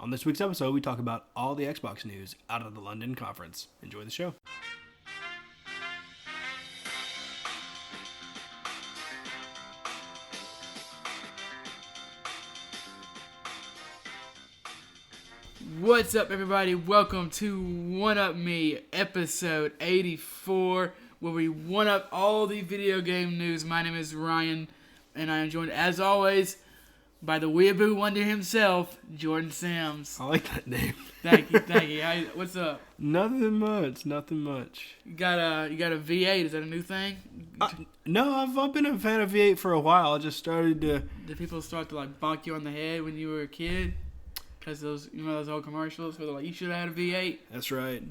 On this week's episode, we talk about all the Xbox news out of the London conference. Enjoy the show. What's up, everybody? Welcome to One Up Me, episode 84, where we one up all the video game news. My name is Ryan, and I am joined, as always, by the weeaboo wonder himself, Jordan Sams. I like that name. Thank you. What's up? Nothing much. You got a V8? Is that a new thing? No, I've been a fan of V8 for a while. I just started to... Did people start to bonk you on the head when you were a kid? Because those old commercials where they're like, you should have had a V8. That's right.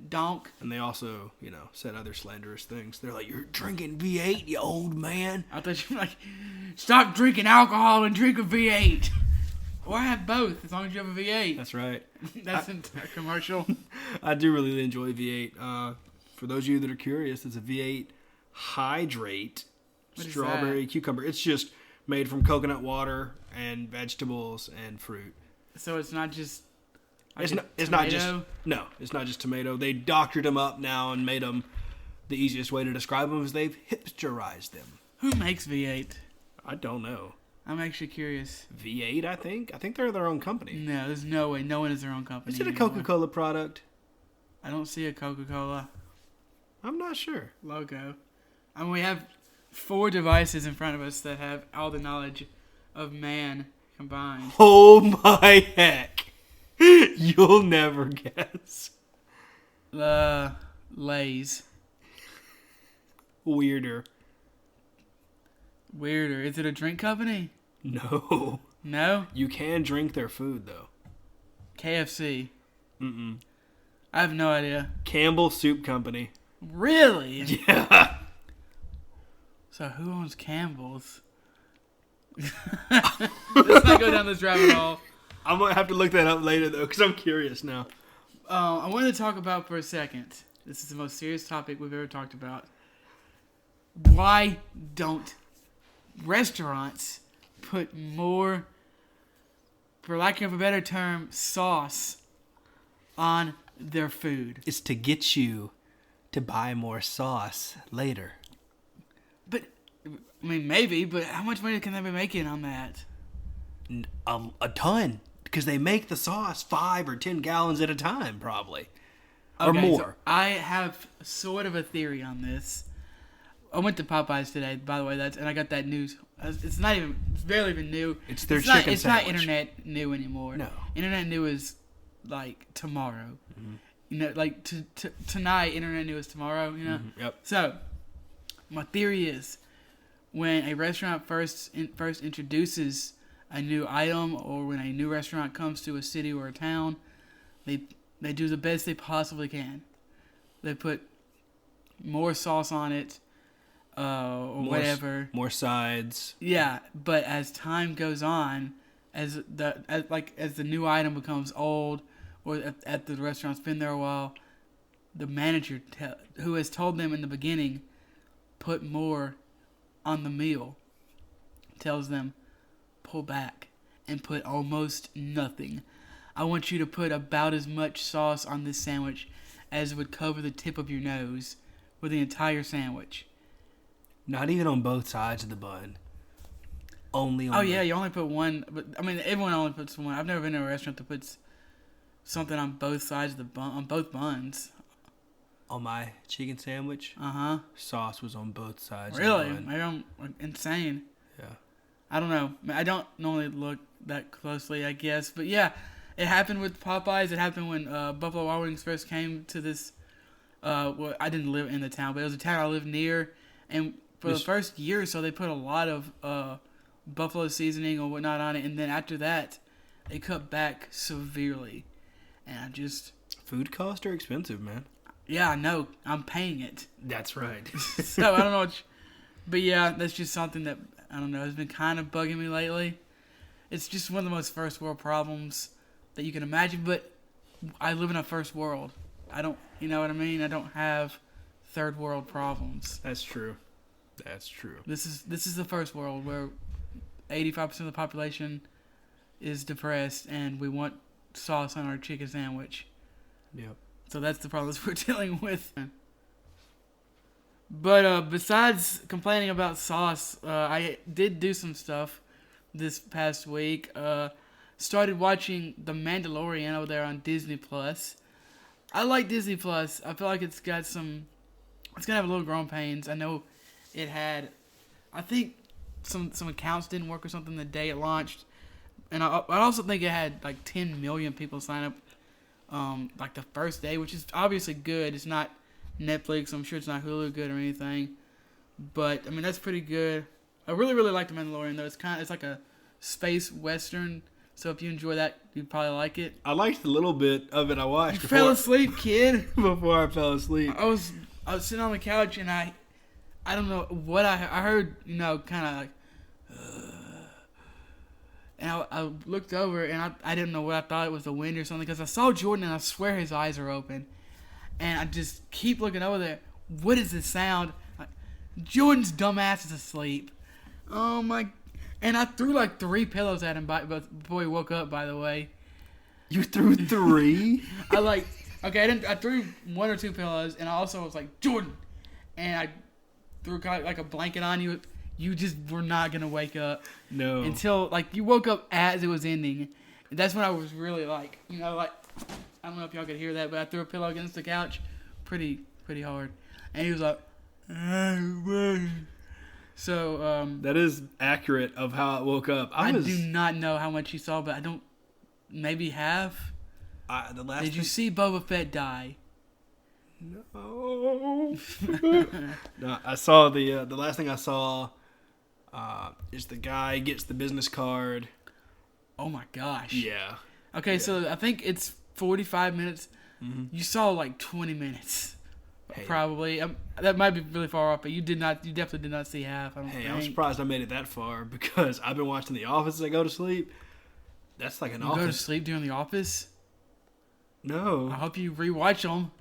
Donk. And they also, said other slanderous things. They're like, you're drinking V8, you old man. I thought you were like, stop drinking alcohol and drink a V8. Or have both, as long as you have a V8. That's right. That's a commercial. I do really enjoy V8. For those of you that are curious, it's a V8 Hydrate strawberry cucumber. It's just made from coconut water and vegetables and fruit. So it's not just it's not just tomato. They doctored them up now and made them. The easiest way to describe them is they've hipsterized them. Who makes V8? I don't know. I'm actually curious. V8, I think they're their own company. No, there's no way. No one is their own company. Is it a anymore. Coca-Cola product? I don't see a Coca-Cola I'm not sure. logo. I mean, we have 4 devices in front of us that have all the knowledge of man combined. Oh my heck! You'll never guess. Lay's. Weirder. Is it a drink company? No. No? You can drink their food, though. KFC. Mm-mm. I have no idea. Campbell Soup Company. Really? Yeah. So who owns Campbell's? Let's not go down this rabbit hole. I'm going to have to look that up later, though, because I'm curious now. I wanted to talk about for a second. This is the most serious topic we've ever talked about. Why don't restaurants put more, for lack of a better term, sauce on their food? It's to get you to buy more sauce later. But, I mean, maybe, but how much money can they be making on that? A ton. Because they make the sauce 5 or 10 gallons at a time, probably. Or more. So I have sort of a theory on this. I went to Popeyes today, by the way, and I got that news. It's barely even new. It's their chicken sandwich. It's not internet new anymore. No. Internet new is like tomorrow. Mm-hmm. Tonight, internet new is tomorrow, Mm-hmm. Yep. So, my theory is when a restaurant first introduces a new item, or when a new restaurant comes to a city or a town, they do the best they possibly can. They put more sauce on it, or whatever. More sides. Yeah, but as time goes on, as the new item becomes old, or at the restaurant's been there a while, the manager who has told them in the beginning, put more on the meal, tells them, pull back and put almost nothing. I want you to put about as much sauce on this sandwich as would cover the tip of your nose for the entire sandwich. Not even on both sides of the bun. Only on yeah, you only put one. But I mean, everyone only puts one. I've never been to a restaurant that puts something on both sides of the bun, on both buns. On my chicken sandwich, sauce was on both sides. Really? Of the bun. Maybe I'm insane. Yeah. I don't know. I don't normally look that closely, I guess. But yeah, it happened with Popeyes. It happened when Buffalo Wild Wings first came to this. Well, I didn't live in the town, but it was a town I lived near. And for the first year or so, they put a lot of buffalo seasoning or whatnot on it. And then after that, they cut back severely. And I just... Food costs are expensive, man. Yeah, I know. I'm paying it. That's right. So, I don't know. But yeah, that's just something that, I don't know, has been kind of bugging me lately. It's just one of the most first world problems that you can imagine. But I live in a first world. I don't, you know what I mean? I don't have third world problems. That's true. This is the first world where 85% of the population is depressed, and we want sauce on our chicken sandwich. Yep. So that's the problems we're dealing with. But besides complaining about sauce, I did do some stuff this past week. Started watching The Mandalorian over there on Disney Plus. I like Disney Plus. I feel like it's got some. It's gonna have a little growing pains. I know it had. I think some accounts didn't work or something the day it launched, and I also think it had like 10 million people sign up. Like the first day, which is obviously good. It's not Netflix. I'm sure it's not Hulu good or anything, but I mean that's pretty good. I really like The Mandalorian though. It's like a space western. So if you enjoy that, you'd probably like it. I liked a little bit of it I watched. You fell asleep, kid. Before I fell asleep. I was sitting on the couch and I don't know what I heard, kind of like, and I looked over and I didn't know what I thought it was the wind or something because I saw Jordan and I swear his eyes are open, and I just keep looking over there. What is this sound? Jordan's dumbass is asleep. Oh my. And I threw like 3 pillows at him before he woke up, by the way. You threw 3? I threw 1 or 2 pillows, and I also was like, Jordan! And I threw like a blanket on you. You just were not going to wake up. No. Until, you woke up as it was ending. And that's when I was really I don't know if y'all could hear that, but I threw a pillow against the couch pretty hard. And he was like, so, that is accurate of how I woke up. I do not know how much you saw, but I don't, maybe half. Did you see Boba Fett die? No. No, I saw the last thing I saw is the guy gets the business card. Oh my gosh. Yeah. Okay, so I think it's 45 minutes. Mm-hmm. You saw 20 minutes. Hey. Probably. That might be really far off, but you definitely did not see half. I'm surprised I made it that far because I've been watching The Office as I go to sleep. That's like an office. You go to sleep during The Office? No. I hope you rewatch them.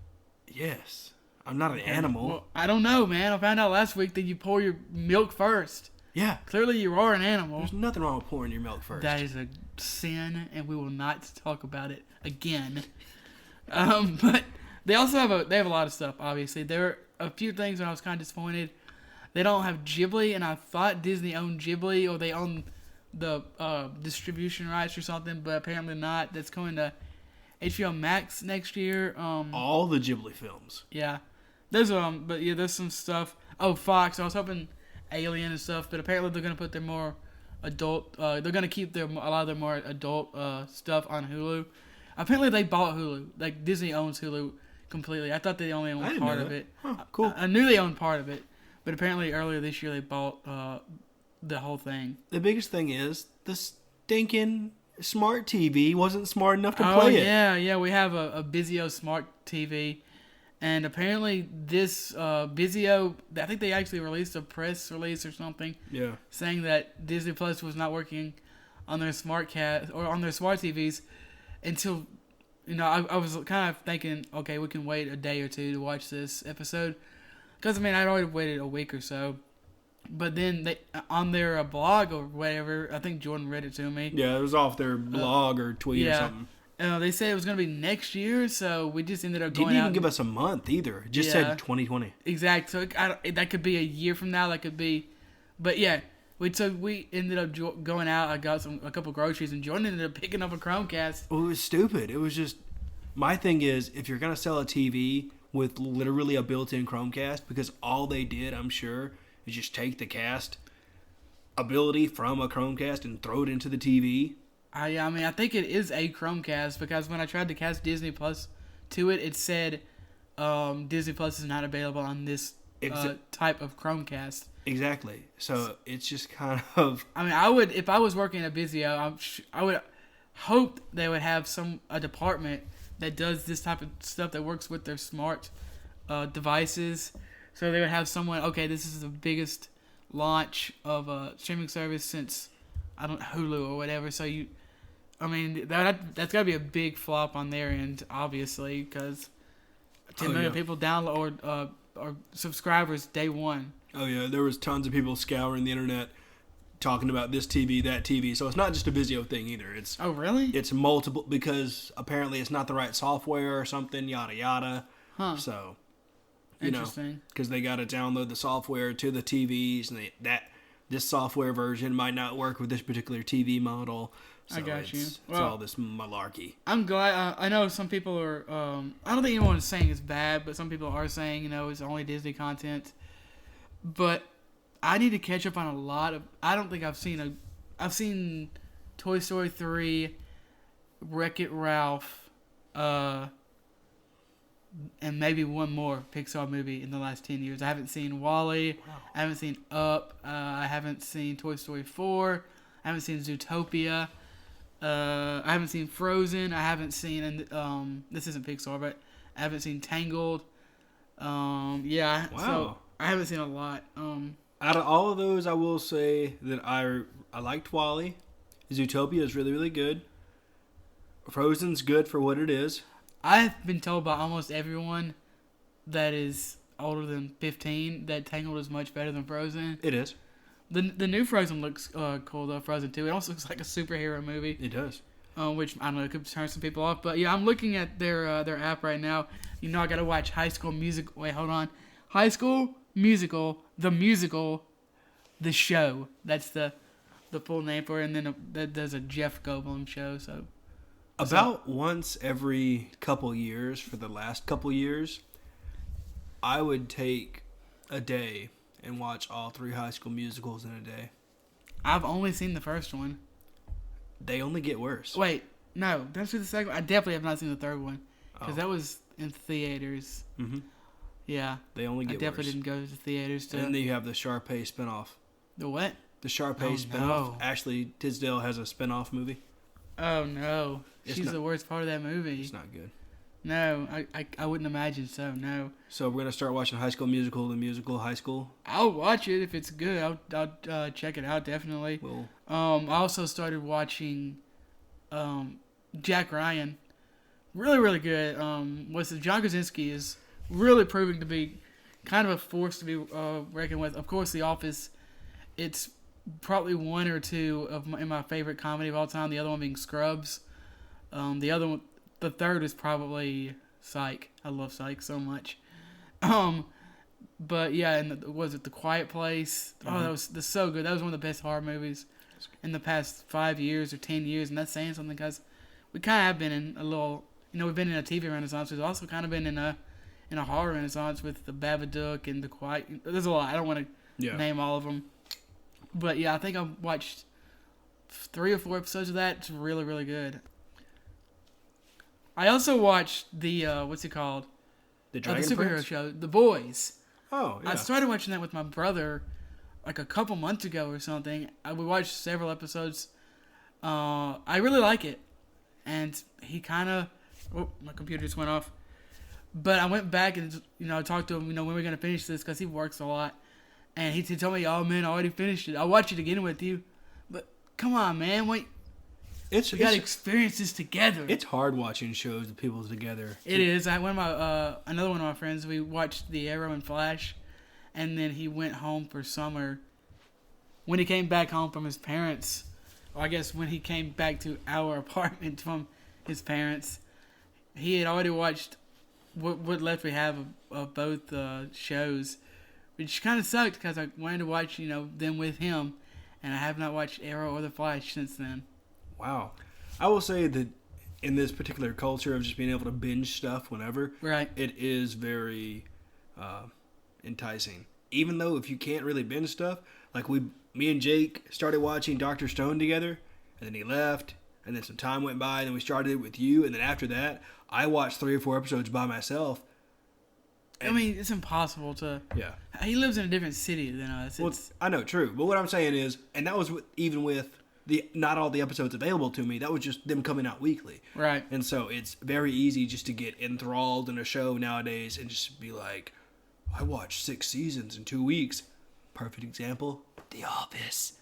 Yes. I'm not an animal. Well, I don't know, man. I found out last week that you pour your milk first. Yeah. Clearly you are an animal. There's nothing wrong with pouring your milk first. That is a sin, and we will not talk about it again. But they also have a lot of stuff, obviously. There are a few things when I was kind of disappointed. They don't have Ghibli, and I thought Disney owned Ghibli, or they own the distribution rights or something, but apparently not. That's going to HBO Max next year. All the Ghibli films. Yeah. There's some stuff. Oh, Fox. I was hoping Alien and stuff, but apparently they're going to put their more adult, they're going to keep a lot of their more adult stuff on Hulu. Apparently they bought Hulu. Like, Disney owns Hulu completely. I thought they only owned part of it. Huh, cool. I knew they owned part of it, but apparently earlier this year they bought the whole thing. The biggest thing is the stinking smart TV wasn't smart enough to play it. Yeah, we have a Vizio smart TV, and apparently this Vizio, I think they actually released a press release or something, saying that Disney Plus was not working on their smart TVs until, I was kind of thinking, okay, we can wait a day or two to watch this episode, because I'd already waited a week or so. But then they on their blog or whatever, I think Jordan read it to me. Yeah, it was off their blog or tweet or something. They said it was going to be next year, so we just ended up going out. Didn't even give us a month either. It just said 2020. Exactly. So that could be a year from now. That could be, but yeah, we ended up going out. I got a couple groceries, and Jordan ended up picking up a Chromecast. Well, it was stupid. It was just, my thing is, if you're going to sell a TV with literally a built-in Chromecast, because all they did, I'm sure, is just take the cast ability from a Chromecast and throw it into the TV. I think it is a Chromecast, because when I tried to cast Disney Plus to it, it said Disney Plus is not available on this type of Chromecast. Exactly. So it's just kind of... if I was working at Vizio, I would hope they would have a department that does this type of stuff that works with their smart devices. So they would have someone, okay, this is the biggest launch of a streaming service since, Hulu or whatever. So that's got to be a big flop on their end, obviously, because 10 million people download or subscribers day one. Oh, yeah, there was tons of people scouring the internet talking about this TV, that TV. So it's not just a Vizio thing either. It's Oh, really? It's multiple because apparently it's not the right software or something. Yada yada. Huh. So Interesting. because they got to download the software to the TVs, and this software version might not work with this particular TV model. So I got you. It's Well, all this malarkey. I'm glad. I know some people are. I don't think anyone is saying it's bad, but some people are saying it's only Disney content. But I need to catch up on a lot of. I don't think I've seen Toy Story 3, Wreck-It Ralph, and maybe one more Pixar movie in the last 10 years. I haven't seen WALL-E. Wow. I haven't seen Up. I haven't seen Toy Story 4. I haven't seen Zootopia. I haven't seen Frozen. I haven't seen, and this isn't Pixar, but I haven't seen Tangled. Yeah. Wow. So I haven't seen a lot. Out of all of those, I will say that I liked WALL-E. Zootopia is really, really good. Frozen's good for what it is. I've been told by almost everyone that is older than 15 that Tangled is much better than Frozen. It is. The new Frozen looks cool though. Frozen 2. It also looks like a superhero movie. It does. Which I don't know, could turn some people off. But yeah, I'm looking at their app right now. I gotta watch High School Musical. Wait, hold on. High School Musical, the show. That's the full name for it. And then there's a Jeff Goldblum show. So about once every couple years for the last couple years, I would take a day and watch all 3 High School Musicals in a day. I've only seen the first one. They only get worse. Wait, no, that's the second one. I definitely have not seen the third one because that was in theaters. Mm-hmm. Yeah, they only get worse. I definitely didn't go to the theaters. And then you have the Sharpay spinoff. The what? The Sharpay spinoff. No. Ashley Tisdale has a spinoff movie. Oh no, she's the worst part of that movie. It's not good. No, I wouldn't imagine so. No. So we're gonna start watching High School Musical, the musical High School. I'll watch it if it's good. I'll check it out definitely. Well, I also started watching, Jack Ryan. Really, really good. John Krasinski is really proving to be kind of a force to be reckoned with. Of course, The Office. It's probably one or two in my favorite comedy of all time. The other one being Scrubs. The third is probably Psych. I love Psych so much. But yeah, and was it The Quiet Place? Mm-hmm. Oh, that's so good. That was one of the best horror movies in the past 5 years or 10 years, and that's saying something because we kind of have been in a little. We've been in a TV renaissance. We've also kind of been in a horror renaissance with The Babadook and The Quiet. There's a lot. I don't want to name all of them. But yeah, I think I've watched 3 or 4 episodes of that. It's really, really good. I also watched the what's it called? The Dragon the superhero Prince? show, The Boys. Oh, yeah. I started watching that with my brother like a couple months ago or something. We watched several episodes. I really like it, and he kind of. Oh, my computer just went off. But I went back and talked to him. When we're gonna finish this because he works a lot, and he told me, "Oh man, I already finished it. I'll watch it again with you." But come on, man, wait. We got to experience this together. It's hard watching shows with people together. It is. Another one of my friends, we watched The Arrow and Flash, and then he went home for summer. When he came back home from his parents, or I guess when he came back to our apartment from his parents, he had already watched what left we have of both shows, which kind of sucked because I wanted to watch them with him, and I have not watched Arrow or The Flash since then. Wow. I will say that in this particular culture of just being able to binge stuff whenever, right, it is very enticing. Even though if you can't really binge stuff, like me and Jake started watching Dr. Stone together, and then he left, and then some time went by, and then we started it with you, and then after that, I watched 3 or 4 episodes by myself. I mean, it's impossible to... Yeah. He lives in a different city than us. Well, I know, true. But what I'm saying is, and that was even with not all the episodes available to me, that was just them coming out weekly. Right. And so it's very easy just to get enthralled in a show nowadays and just be like, I watched 6 seasons in 2 weeks. Perfect example, The Office.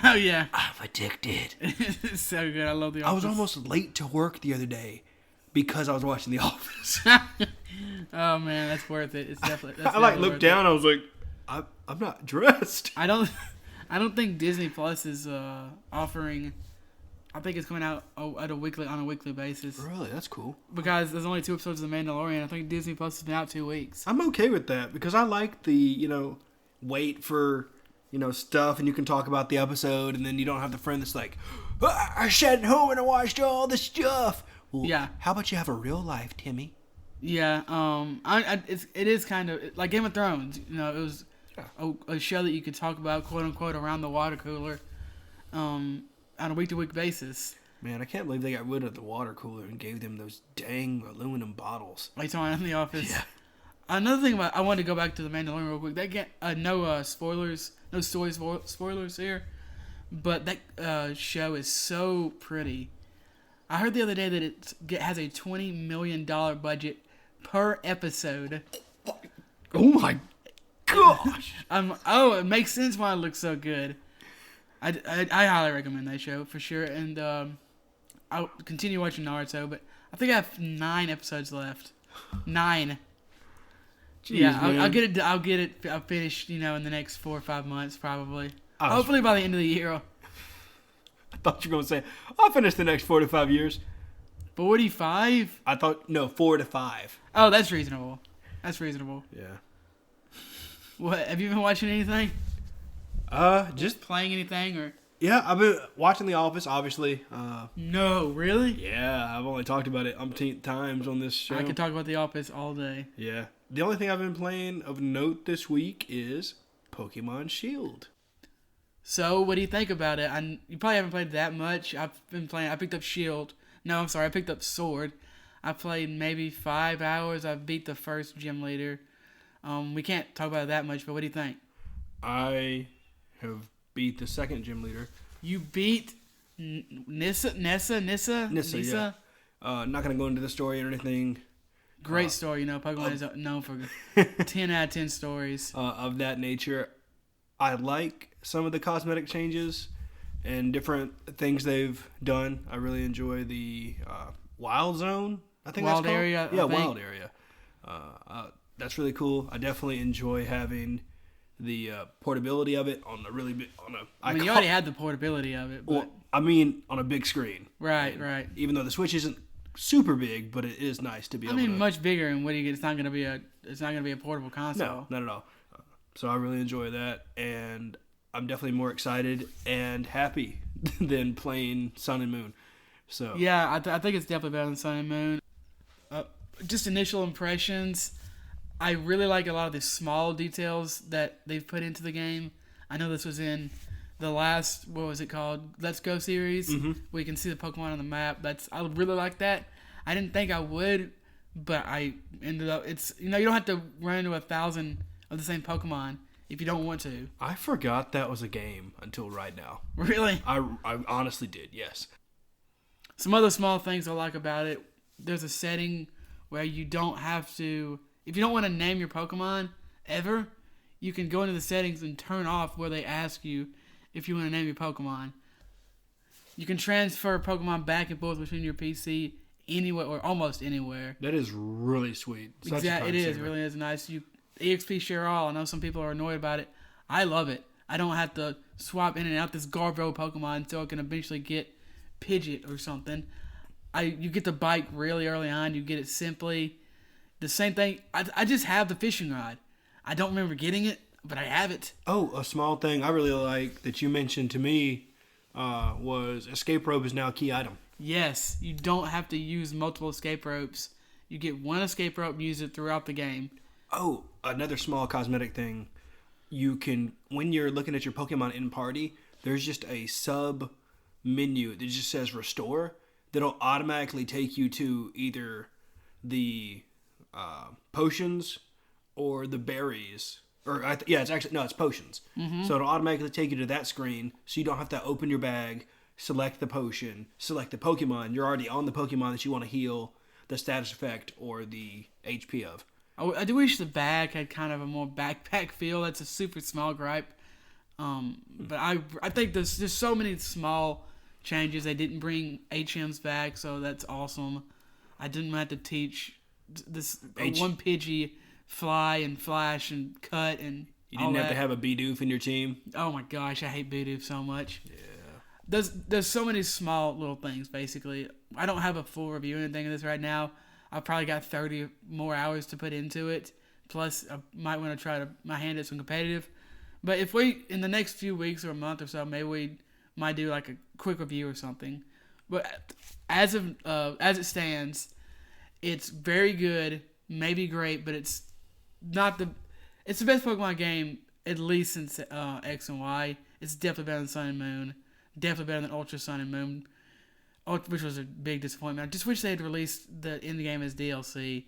Oh, yeah. I'm addicted. It's so good. I love The Office. I was almost late to work the other day because I was watching The Office. Oh, man, that's worth it. It's definitely... I looked down, I was like, I'm not dressed. I don't I don't think Disney Plus is offering. I think it's coming out on a weekly basis. Really, that's cool. Because there's only 2 episodes of The Mandalorian. I think Disney Plus has been out 2 weeks. I'm okay with that because I like the wait for stuff and you can talk about the episode and then you don't have the friend that's like, I sat home and I watched all this stuff. Well, yeah. How about you have a real life, Timmy? Yeah. It is kind of like Game of Thrones. It was a show that you could talk about, quote unquote, around the water cooler, on a week-to-week basis. Man, I can't believe they got rid of the water cooler and gave them those dang aluminum bottles. Like talking in the office. Yeah. Another thing I wanted to go back to the Mandalorian real quick. They get no spoilers, no story spoilers here, but that show is so pretty. I heard the other day that it has a $20 million budget per episode. Oh my gosh! It makes sense why it looks so good. I highly recommend that show for sure, and I'll continue watching Naruto. But I think I have 9 episodes left. 9. Jeez, yeah, man. I'll get it. I'll finish. In the next 4 or 5 months, probably. Hopefully by the end of the year. I thought you were going to say, I'll finish the next 4 to 5 years. 45? I thought, no, 4 to 5. Oh, that's reasonable. Yeah. What, have you been watching anything? Just playing anything or? Yeah, I've been watching The Office, obviously. No, really? Yeah, I've only talked about it umpteenth times on this show. I could talk about The Office all day. Yeah. The only thing I've been playing of note this week is Pokemon Shield. So, what do you think about it? You probably haven't played that much. I picked up Shield. No, I'm sorry, I picked up Sword. I played maybe 5 hours. I beat the first gym leader. We can't talk about it that much, but what do you think? I have beat the second gym leader. You beat Nissa? Yeah. Not going to go into the story or anything. Great story, Pokemon is known for 10 out of 10 stories. Of that nature. I like some of the cosmetic changes and different things they've done. I really enjoy the Wild Zone, I think Wild that's called. Area? Yeah, Wild Area. That's really cool. I definitely enjoy having the portability of it on a really big... you already had the portability of it. But... Well, on a big screen. Right, right. Even though the Switch isn't super big, but it is nice to be able to... much bigger, and what do you get? It's not going to be a portable console. No, not at all. So I really enjoy that, and I'm definitely more excited and happy than playing Sun and Moon. So yeah, I think it's definitely better than Sun and Moon. Just initial impressions. I really like a lot of the small details that they've put into the game. I know this was in the last, what was it called, Let's Go series, where you can see the Pokemon on the map. I really like that. I didn't think I would, but I ended up. It's you don't have to run into 1,000 of the same Pokemon if you don't want to. I forgot that was a game until right now. Really? I honestly did, yes. Some other small things I like about it. There's a setting where you don't have to... If you don't want to name your Pokemon ever, you can go into the settings and turn off where they ask you if you want to name your Pokemon. You can transfer Pokemon back and forth between your PC anywhere or almost anywhere. That is really sweet. Exactly, it is. It really is nice. EXP share all. I know some people are annoyed about it. I love it. I don't have to swap in and out this Garbo Pokemon so I can eventually get Pidgeot or something. You get the bike really early on. You get it simply. The same thing. I just have the fishing rod. I don't remember getting it, but I have it. Oh, a small thing I really like that you mentioned to me was escape rope is now a key item. Yes, you don't have to use multiple escape ropes. You get one escape rope and use it throughout the game. Oh, another small cosmetic thing. You can, when you're looking at your Pokemon in party, there's just a sub menu that just says restore that'll automatically take you to either the potions or the berries. It's potions. Mm-hmm. So it'll automatically take you to that screen so you don't have to open your bag, select the potion, select the Pokemon. You're already on the Pokemon that you want to heal, the status effect, or the HP of. I do wish the bag had kind of a more backpack feel. That's a super small gripe. But I think there's so many small changes. They didn't bring HMs back, so that's awesome. I didn't have to teach this one Pidgey fly and flash and cut and You didn't have to have a Bidoof in your team. Oh my gosh, I hate Bidoof so much. Yeah. There's so many small little things, basically. I don't have a full review or anything of this right now. I've probably got 30 more hours to put into it. Plus, I might want to try my hand at some competitive. But if we, in the next few weeks or a month or so, maybe we might do like a quick review or something. But as it stands, it's very good, maybe great, but it's not it's the best Pokemon game, at least since X and Y. It's definitely better than Sun and Moon. Definitely better than Ultra Sun and Moon, which was a big disappointment. I just wish they had released the end game as DLC.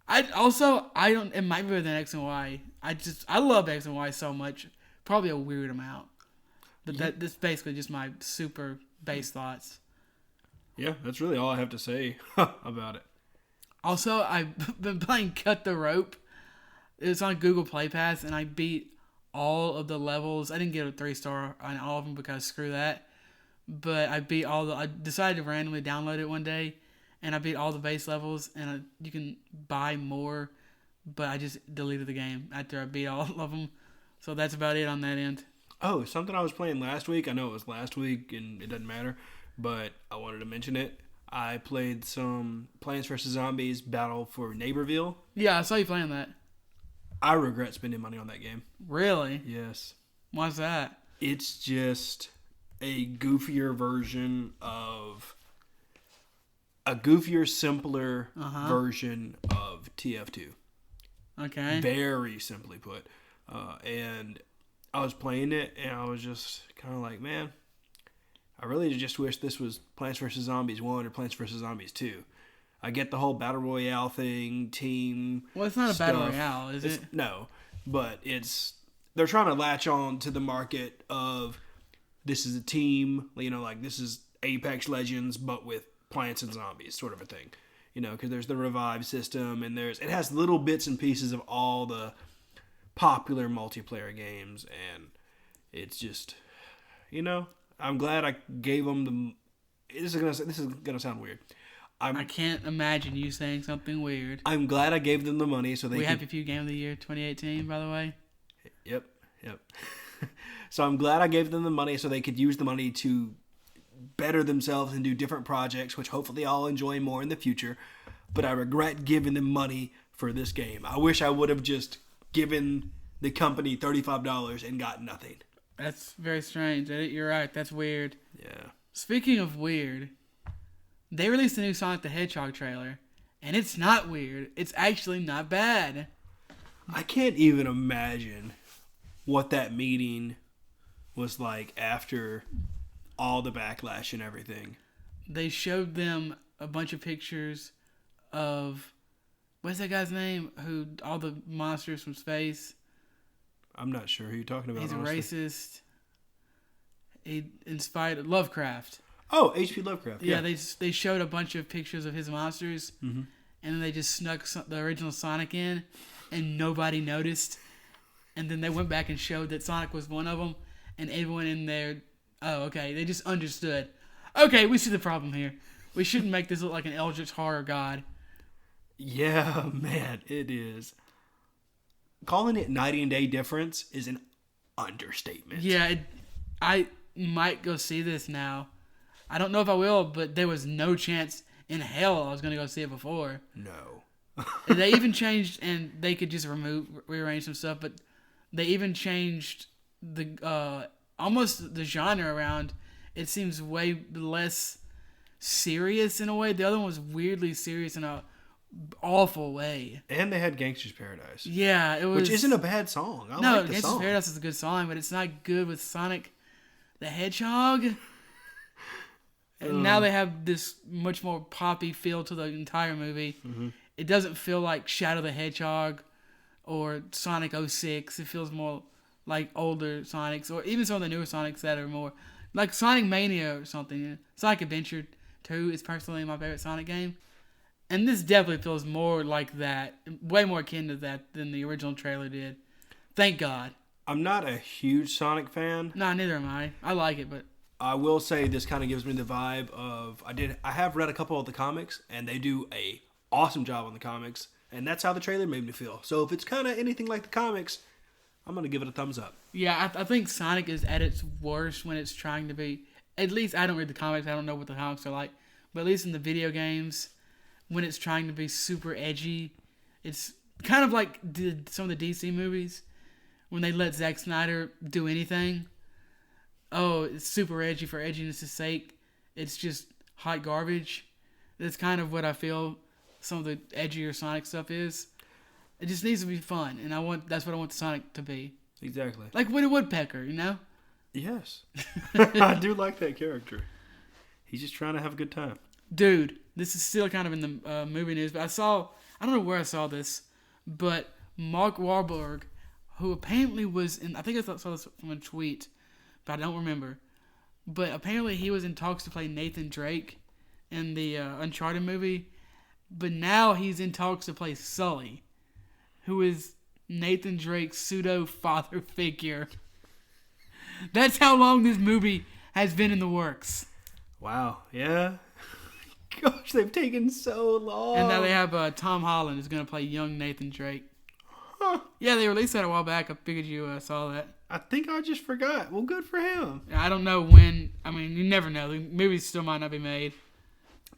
It might be better than X and Y. I love X and Y so much. Probably a weird amount. But that's basically just my super base thoughts. Yeah, that's really all I have to say about it. Also, I've been playing Cut the Rope. It's on Google Play Pass, and I beat all of the levels. I didn't get a 3-star on all of them because screw that. But I beat I decided to randomly download it one day, and I beat all the base levels, and you can buy more, but I just deleted the game after I beat all of them. So that's about it on that end. Oh, something I was playing last week. I know it was last week, and it doesn't matter, but I wanted to mention it. I played some Plants vs. Zombies Battle for Neighborville. Yeah, I saw you playing that. I regret spending money on that game. Really? Yes. Why's that? It's just a goofier version of... a goofier, simpler version of TF2. Okay. Very simply put. And I was playing it, and I was just kind of like, man, I really just wish this was Plants vs. Zombies 1 or Plants vs. Zombies 2. I get the whole Battle Royale thing, team Well, it's not stuff. a Battle Royale, is it? No, but they're trying to latch on to the market of this is a team, like this is Apex Legends, but with plants and zombies, sort of a thing. Because there's the revive system, and it has little bits and pieces of all the popular multiplayer games, and it's just, I'm glad I gave them this is gonna sound weird. I can't imagine you saying something weird. I'm glad I gave them the money so they Happy Few Game of the Year 2018, by the way. Yep. So I'm glad I gave them the money so they could use the money to better themselves and do different projects, which hopefully I'll enjoy more in the future. But I regret giving them money for this game. I wish I would have just given the company $35 and got nothing. That's very strange. You're right. That's weird. Yeah. Speaking of weird, they released a new Sonic the Hedgehog trailer, and it's not weird. It's actually not bad. I can't even imagine what that meeting was like after all the backlash and everything. They showed them a bunch of pictures of, what's that guy's name? Who all the monsters from space. I'm not sure who you're talking about. He's honestly. a racist. He inspired Lovecraft. Oh, H.P. Lovecraft. Yeah, they showed a bunch of pictures of his monsters, mm-hmm. and then they just snuck the original Sonic in, and nobody noticed. And then they went back and showed that Sonic was one of them, and everyone in there, oh, okay, they just understood. Okay, we see the problem here. We shouldn't make this look like an eldritch horror god. Yeah, man, it is. Calling it night and day difference is an understatement. Yeah, I might go see this now. I don't know if I will, but there was no chance in hell I was going to go see it before. No. They even changed, and they could just rearrange some stuff, but they even changed the almost the genre around. It seems way less serious in a way. The other one was weirdly serious in a awful way. And they had Gangster's Paradise. Yeah, it was. Which isn't a bad song. I like the Gangster's song. Paradise is a good song, but it's not good with Sonic the Hedgehog. And now they have this much more poppy feel to the entire movie. Mm-hmm. It doesn't feel like Shadow the Hedgehog or Sonic 06. It feels more like older Sonics, or even some of the newer Sonics that are more like Sonic Mania or something. Sonic Adventure 2 is personally my favorite Sonic game. And this definitely feels more like that, way more akin to that than the original trailer did. Thank God. I'm not a huge Sonic fan. Nah, neither am I. I like it, but I will say this kind of gives me the vibe of I have read a couple of the comics, and they do a awesome job on the comics, and that's how the trailer made me feel. So if it's kind of anything like the comics, I'm going to give it a thumbs up. Yeah, I think Sonic is at its worst when it's trying to be. At least I don't read the comics. I don't know what the comics are like. But at least in the video games, when it's trying to be super edgy, it's kind of like some of the DC movies when they let Zack Snyder do anything. Oh, it's super edgy for edginess' sake. It's just hot garbage. That's kind of what I feel some of the edgier Sonic stuff is. It just needs to be fun, and that's what I want the Sonic to be. Exactly. Like Woody Woodpecker, you know? Yes. I do like that character. He's just trying to have a good time. Dude, this is still kind of in the movie news, but I don't know where I saw this, but Mark Wahlberg, who apparently was in, I think I saw this from a tweet, but I don't remember. But apparently he was in talks to play Nathan Drake in the Uncharted movie, but now he's in talks to play Sully, who is Nathan Drake's pseudo-father figure. That's how long this movie has been in the works. Wow, yeah. Gosh, they've taken so long. And now they have Tom Holland is going to play young Nathan Drake. Huh. Yeah, they released that a while back. I figured you saw that. I think I just forgot. Well, good for him. I don't know when. I mean, you never know. The movie still might not be made.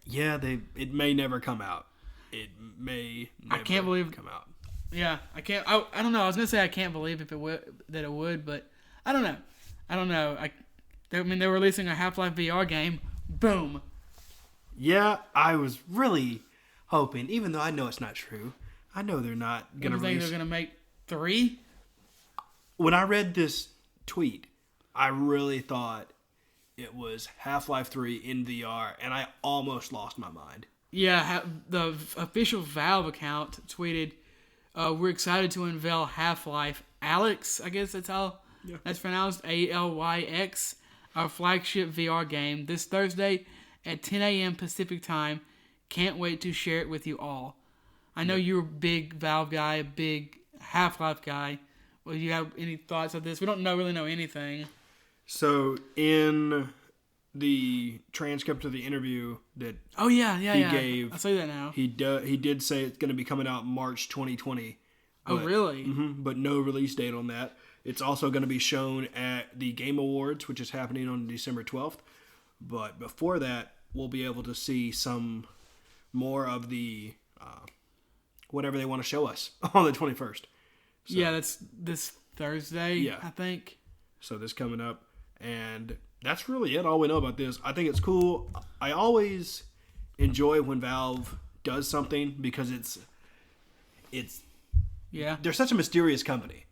Yeah, it may never come out. It may never come out. Yeah, I can't. I don't know. I was gonna say I can't believe that it would, but I don't know. I mean, they're releasing a Half-Life VR game. Boom. Yeah, I was really hoping, even though I know it's not true. I know they're not gonna. You think they're gonna make 3? When I read this tweet, I really thought it was Half-Life 3 in VR, and I almost lost my mind. Yeah, the official Valve account tweeted, "We're excited to unveil Half-Life Alyx." I guess that's how that's pronounced. ALYX, our flagship VR game, this Thursday at 10 a.m. Pacific time. Can't wait to share it with you all. I know you're a big Valve guy, a big Half-Life guy. Well, do you have any thoughts of this? We don't really know anything. So in the transcript of the interview that he gave, I say that now. He did say it's going to be coming out March 2020. Oh, really? But no release date on that. It's also going to be shown at the Game Awards, which is happening on December 12th. But before that, we'll be able to see some more of the whatever they want to show us on the 21st. So, yeah, that's this Thursday, I think. So this coming up. And that's really it. All we know about this. I think it's cool. I always enjoy when Valve does something because they're such a mysterious company.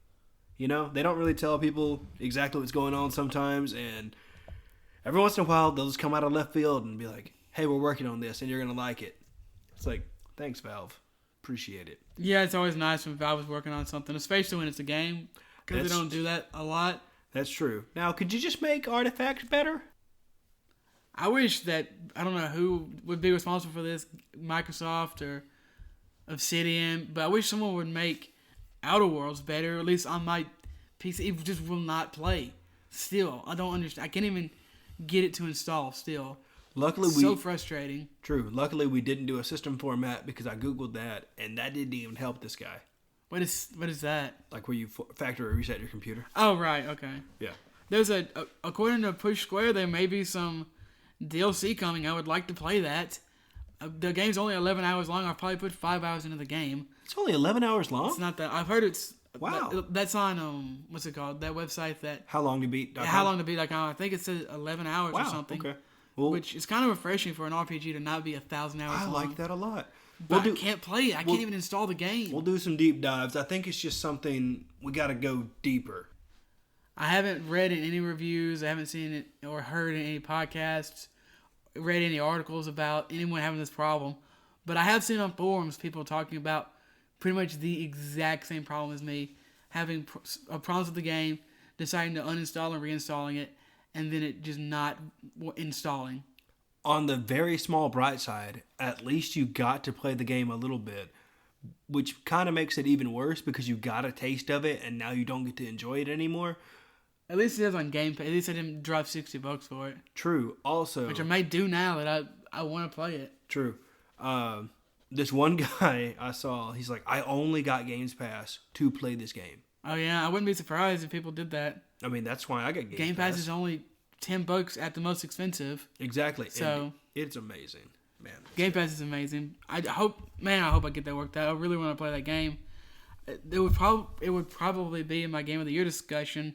You know, they don't really tell people exactly what's going on sometimes, and every once in a while they'll just come out of left field and be like, "Hey, we're working on this, and you're gonna like it." It's like, thanks, Valve. Appreciate it. Yeah, it's always nice when Valve is working on something, especially when it's a game, because they don't do that a lot. That's true. Now, could you just make artifacts better? I wish that, I don't know who would be responsible for this, Microsoft or Obsidian, but I wish someone would make Outer Worlds better, at least on my PC. It just will not play. Still, I don't understand. I can't even get it to install still. Luckily, so frustrating. True. Luckily, we didn't do a system format because I Googled that, and that didn't even help this guy. What is that? Like where you factory reset your computer. Oh, right. Okay. Yeah. There's according to Push Square, there may be some DLC coming. I would like to play that. The game's only 11 hours long. I've probably put 5 hours into the game. It's only 11 hours long? It's not that. I've heard it's... Wow. That's on, what's it called? That website that... HowLongToBeat.com? HowLongToBeat.com. I think it says 11 hours or something. Okay. Well, which is kind of refreshing for an RPG to not be 1,000 hours long. I like that a lot. But I can't play it. I can't even install the game. We'll do some deep dives. I think it's just something we got to go deeper. I haven't read in any reviews. I haven't seen it or heard in any podcasts, read any articles about anyone having this problem. But I have seen on forums people talking about pretty much the exact same problem as me, having problems with the game, deciding to uninstall and reinstalling it, and then it just not installing. On the very small bright side, at least you got to play the game a little bit, which kind of makes it even worse because you got a taste of it and now you don't get to enjoy it anymore. At least it is on Game Pass. At least I didn't drop $60 for it. True. Also, which I may do now that I want to play it. True. This one guy I saw, he's like, I only got Games Pass to play this game. Oh yeah, I wouldn't be surprised if people did that. I mean, that's why I got Game Pass is only $10 at the most expensive. Exactly. So and it's amazing, man. Game Pass is amazing. I hope I get that worked out. I really want to play that game. It would probably be in my Game of the Year discussion,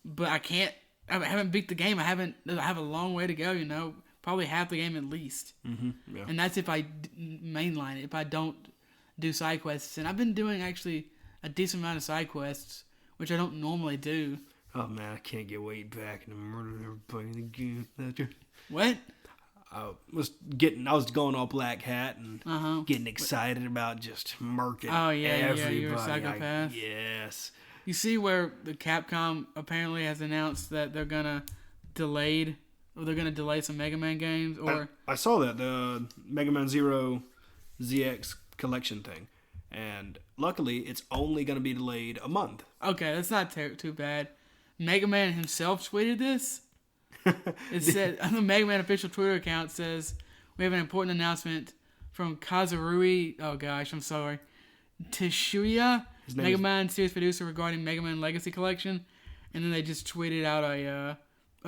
but I can't. I haven't beat the game. I have a long way to go. You know, probably half the game at least. Mm-hmm, yeah. And that's if I mainline it. If I don't do side quests, and I've been doing actually a decent amount of side quests, which I don't normally do. Oh man, I can't get Wade back and murder everybody again. What? I was going all black hat and getting excited about just murking. Oh yeah, everybody. You're a psychopath. Yes. You see where the Capcom apparently has announced that they're gonna delay some Mega Man games, or I saw that the Mega Man Zero ZX collection thing, and luckily it's only gonna be delayed a month. Okay, that's not too bad. Mega Man himself tweeted this. It said on the Mega Man official Twitter account says, "We have an important announcement from Kazurui. Oh gosh, I'm sorry. Teshuya, Mega Man series producer regarding Mega Man Legacy Collection," and then they just tweeted out a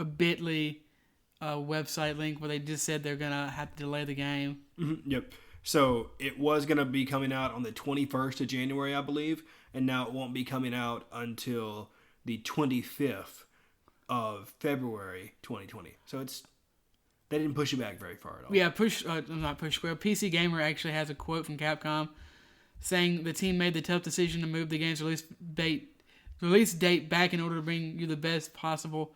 Bitly website link where they just said they're gonna have to delay the game. Mm-hmm, yep. So it was gonna be coming out on the 21st of January, I believe, and now it won't be coming out until the 25th of February 2020. So they didn't push it back very far at all. Yeah, not push square. PC Gamer actually has a quote from Capcom saying the team made the tough decision to move the game's release date back in order to bring you the best possible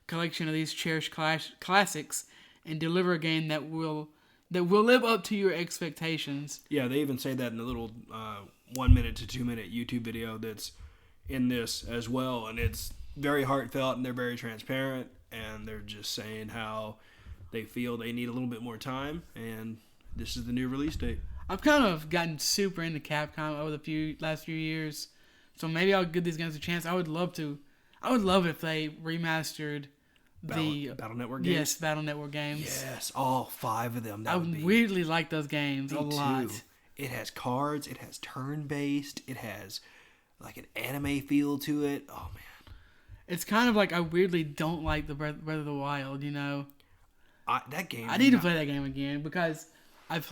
collection of these cherished classics and deliver a game that will live up to your expectations. Yeah, they even say that in the little 1 minute to 2 minute YouTube video that's in this as well, and it's very heartfelt and they're very transparent, and they're just saying how they feel they need a little bit more time, and this is the new release date. I've kind of gotten super into Capcom over the last few years, so maybe I'll give these games a chance. I would love if they remastered the Battle Network games. Yes, Battle Network games. Yes, all 5 of them. I weirdly like those games a lot. Too. It has cards. It has turn-based. It has like an anime feel to it. Oh man. It's kind of like I weirdly don't like the Breath of the Wild, you know. That game. I need to play that game again because I've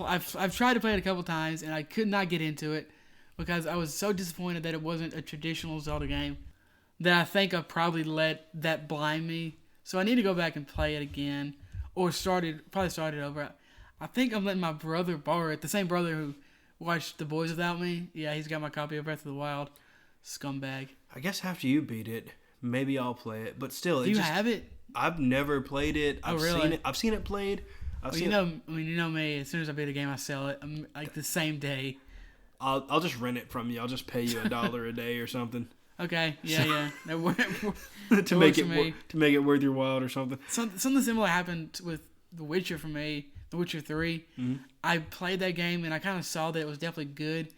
tried to play it a couple times and I could not get into it because I was so disappointed that it wasn't a traditional Zelda game that I think I probably let that blind me. So I need to go back and play it again or start it over. I think I'm letting my brother borrow it. The same brother who watched The Boys Without Me. Yeah, he's got my copy of Breath of the Wild. Scumbag. I guess after you beat it, maybe I'll play it. But still, do you have it? I've never played it. I've seen it. I've seen it played. You know me. As soon as I beat a game, I sell it. Like the same day. I'll just rent it from you. I'll just pay you $1 a day or something. Okay. Yeah. to make it worth your while or something. Something similar happened with The Witcher for me. The Witcher 3. Mm-hmm. I played that game and I kind of saw that it was definitely good,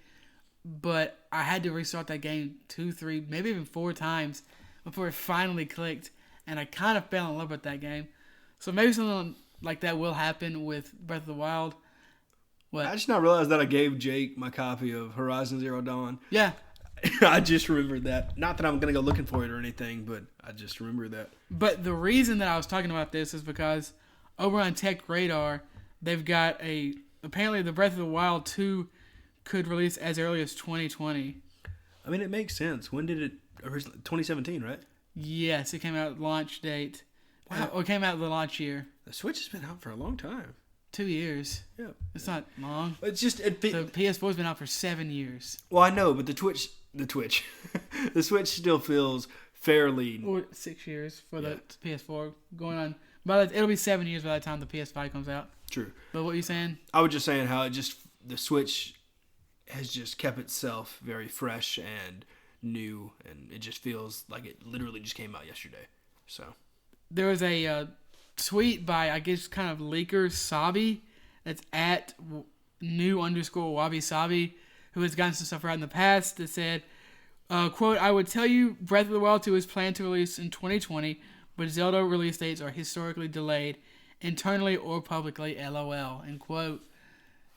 but I had to restart that game 2, 3, maybe even 4 times before it finally clicked, and I kind of fell in love with that game. So maybe something like that will happen with Breath of the Wild. What? I just not realized that I gave Jake my copy of Horizon Zero Dawn. Yeah. I just remembered that. Not that I'm going to go looking for it or anything, but I just remembered that. But the reason that I was talking about this is because over on Tech Radar, they've got apparently the Breath of the Wild 2 could release as early as 2020. I mean, it makes sense. When did it? 2017, right? Yes, it came out launch date. Wow. It came out the launch year. The Switch has been out for a long time. 2 years. Yeah. It's not long. It's just... The PS4's been out for 7 years. Well, I know, but the Switch still feels fairly... Or 6 years for the PS4 going on. But it'll be 7 years by the time the PS5 comes out. True. But what are you saying? I was just saying how the Switch has just kept itself very fresh and new, and it just feels like it literally just came out yesterday. So there was a tweet by, I guess, kind of leaker Sabi, that's at new_Wabi Sabi, who has gotten some stuff right in the past, that said, quote, "I would tell you Breath of the Wild 2 is planned to release in 2020, but Zelda release dates are historically delayed, internally or publicly, LOL," end quote.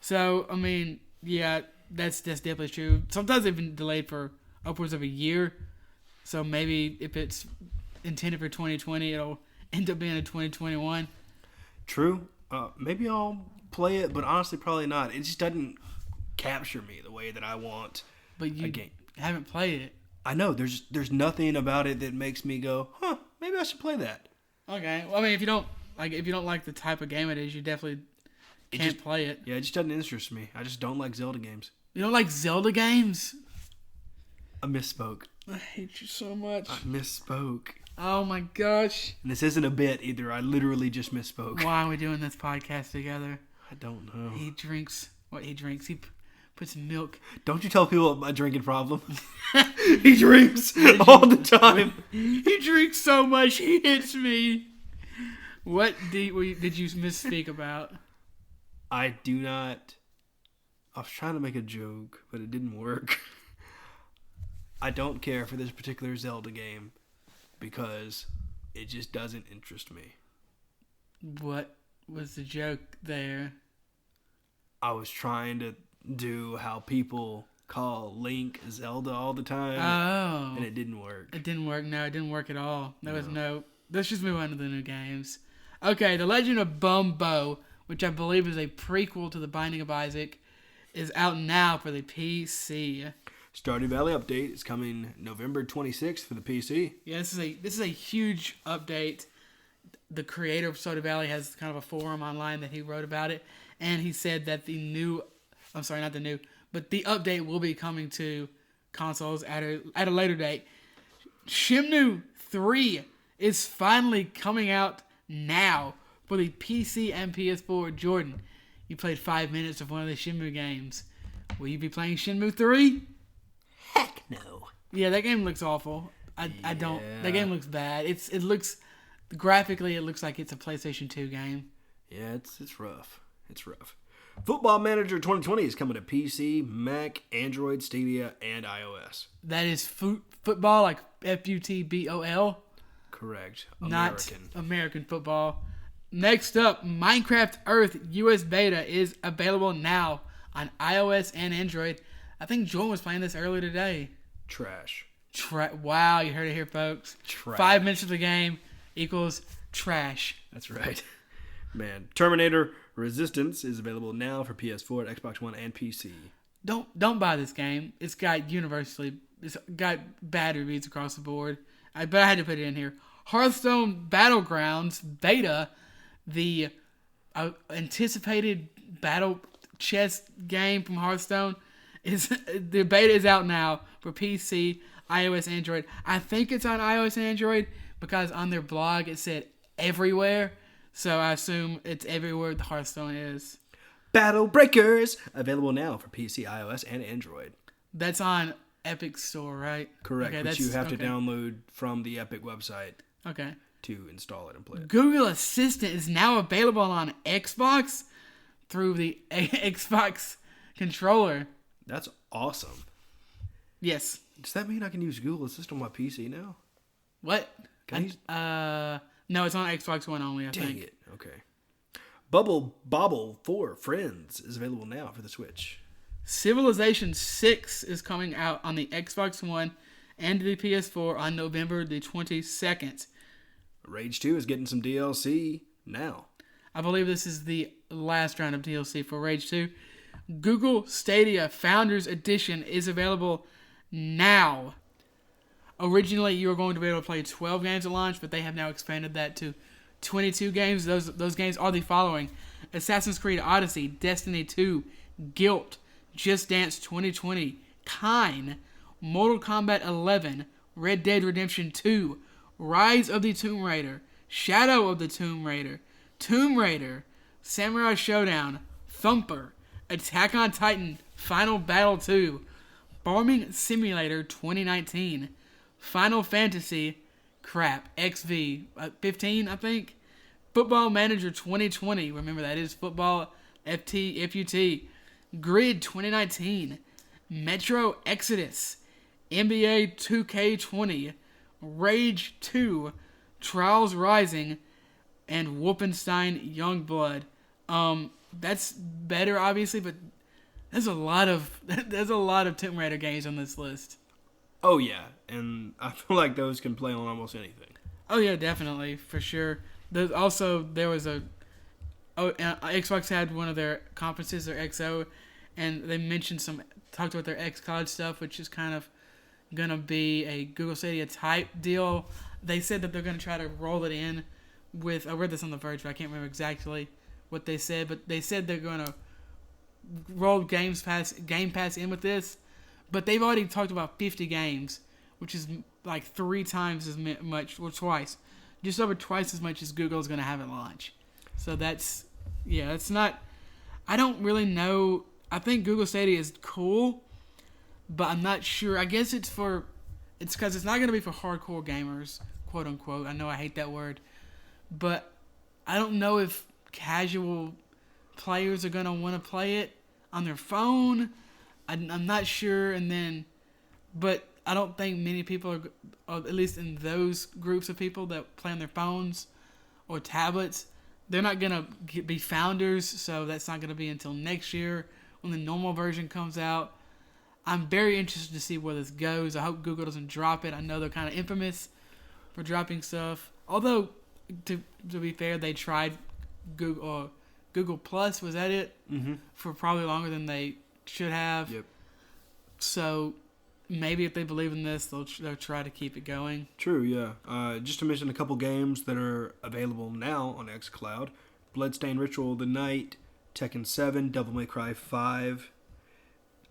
So, I mean, yeah, that's definitely true. Sometimes they've been delayed for upwards of a year. So maybe if it's intended for 2020, it'll end up being a 2021. True. Maybe I'll play it, but honestly, probably not. It just doesn't capture me the way that I want. But you a game. Haven't played it. I know. There's nothing about it that makes me go, maybe I should play that. Okay. Well, I mean, if you don't like the type of game it is, you definitely can't play it. Yeah, it just doesn't interest me. I just don't like Zelda games. You don't like Zelda games? I misspoke. I hate you so much. I misspoke. Oh my gosh. And this isn't a bit either. I literally just misspoke. Why are we doing this podcast together? I don't know. He drinks what he drinks. He puts milk. Don't you tell people about my drinking problem. He drinks all the time. He drinks so much he hits me. What did you misspeak about? I do not. I was trying to make a joke, but it didn't work. I don't care for this particular Zelda game because it just doesn't interest me. What was the joke there? I was trying to do how people call Link Zelda all the time. Oh. And it didn't work. It didn't work. No, it didn't work at all. Let's just move on to the new games. Okay, The Legend of Bumbo, which I believe is a prequel to The Binding of Isaac, is out now for the PC. Stardew Valley update is coming November 26th for the PC. Yeah, this is a huge update. The creator of Stardew Valley has kind of a forum online that he wrote about it, and he said that the update will be coming to consoles at a later date. Shenmue 3 is finally coming out now for the PC and PS4. Jordan, you played 5 minutes of one of the Shenmue games. Will you be playing Shenmue 3? Heck no. Yeah, that game looks awful. I don't. That game looks bad. It looks graphically. It looks like it's a PlayStation 2 game. Yeah, it's rough. It's rough. Football Manager 2020 is coming to PC, Mac, Android, Stadia, and iOS. That is football, like FUTBOL. Correct. Not American football. Next up, Minecraft Earth US Beta is available now on iOS and Android. I think Jordan was playing this earlier today. Trash. Wow, you heard it here, folks. Trash. 5 minutes of the game equals trash. That's right. Man, Terminator Resistance is available now for PS4, Xbox One, and PC. Don't buy this game. It's got bad reviews across the board. But I had to put it in here. Hearthstone Battlegrounds Beta, the anticipated battle chess game from Hearthstone, the beta is out now for PC, iOS, Android. I think it's on iOS and Android because on their blog it said everywhere. So I assume it's everywhere the Hearthstone is. Battle Breakers, available now for PC, iOS, and Android. That's on Epic Store, right? Correct, which you have to download from the Epic website to install it and play it. Google Assistant is now available on Xbox through the Xbox controller. That's awesome. Yes. Does that mean I can use Google Assistant on my PC now? What? No, it's on Xbox One only, I think. Dang it. Okay. Bubble Bobble 4 Friends is available now for the Switch. Civilization 6 is coming out on the Xbox One and the PS4 on November the 22nd. Rage 2 is getting some DLC now. I believe this is the last round of DLC for Rage 2. Google Stadia Founders Edition is available now. Originally, you were going to be able to play 12 games at launch, but they have now expanded that to 22 games. Those games are the following: Assassin's Creed Odyssey, Destiny 2, Guilt, Just Dance 2020, Kine, Mortal Kombat 11, Red Dead Redemption 2, Rise of the Tomb Raider, Shadow of the Tomb Raider, Samurai Showdown, Thumper, Attack on Titan, Final Battle 2, Farming Simulator 2019, Final Fantasy, XV 15, I think, Football Manager 2020, remember that is football, FUT, Grid 2019, Metro Exodus, NBA 2K20, Rage 2, Trials Rising, and Wolfenstein Youngblood. That's better, obviously, but there's a lot of Tomb Raider games on this list. Oh yeah, and I feel like those can play on almost anything. Oh yeah, definitely for sure. There was a Xbox had one of their conferences, their XO, and they mentioned talked about their xCloud stuff, which is kind of gonna be a Google Stadia type deal. They said that they're gonna try to roll it in with. I read this on The Verge, but I can't remember exactly what they said. But they said they're gonna roll Game Pass in with this. But they've already talked about 50 games, which is like 3 times as much, or twice, just over twice as much as Google's gonna have at launch. So that's not. I don't really know. I think Google Stadia is cool, but I'm not sure. I guess it's because it's not going to be for hardcore gamers, quote unquote. I know I hate that word, but I don't know if casual players are going to want to play it on their phone. I'm not sure, but I don't think many people are, at least in those groups of people that play on their phones or tablets, they're not going to be founders, so that's not going to be until next year when the normal version comes out. I'm very interested to see where this goes. I hope Google doesn't drop it. I know they're kind of infamous for dropping stuff. Although, to be fair, they tried Google Plus, was that it? Mm-hmm. For probably longer than they should have. Yep. So maybe if they believe in this, they'll try to keep it going. True, yeah. Just to mention a couple games that are available now on xCloud. Bloodstained Ritual of the Night, Tekken 7, Devil May Cry 5,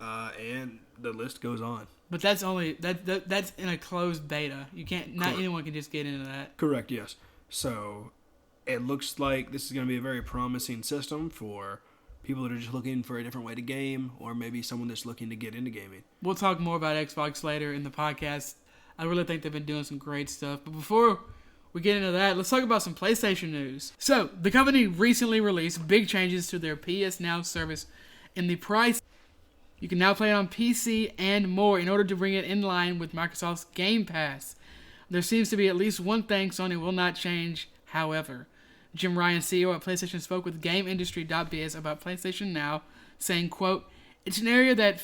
and the list goes on. But that's only that's in a closed beta. You can't. Not Correct. anyone can just get into that. Correct, yes. So it looks like this is going to be a very promising system for people that are just looking for a different way to game, or maybe someone that's looking to get into gaming. We'll talk more about Xbox later in the podcast. I really think they've been doing some great stuff. But before we get into that, let's talk about some PlayStation news. So, the company recently released big changes to their PS Now service in the price. You can now play it on PC and more in order to bring it in line with Microsoft's Game Pass. There seems to be at least one thing Sony will not change, however. Jim Ryan, CEO at PlayStation, spoke with GameIndustry.biz about PlayStation Now, saying, quote, It's an area that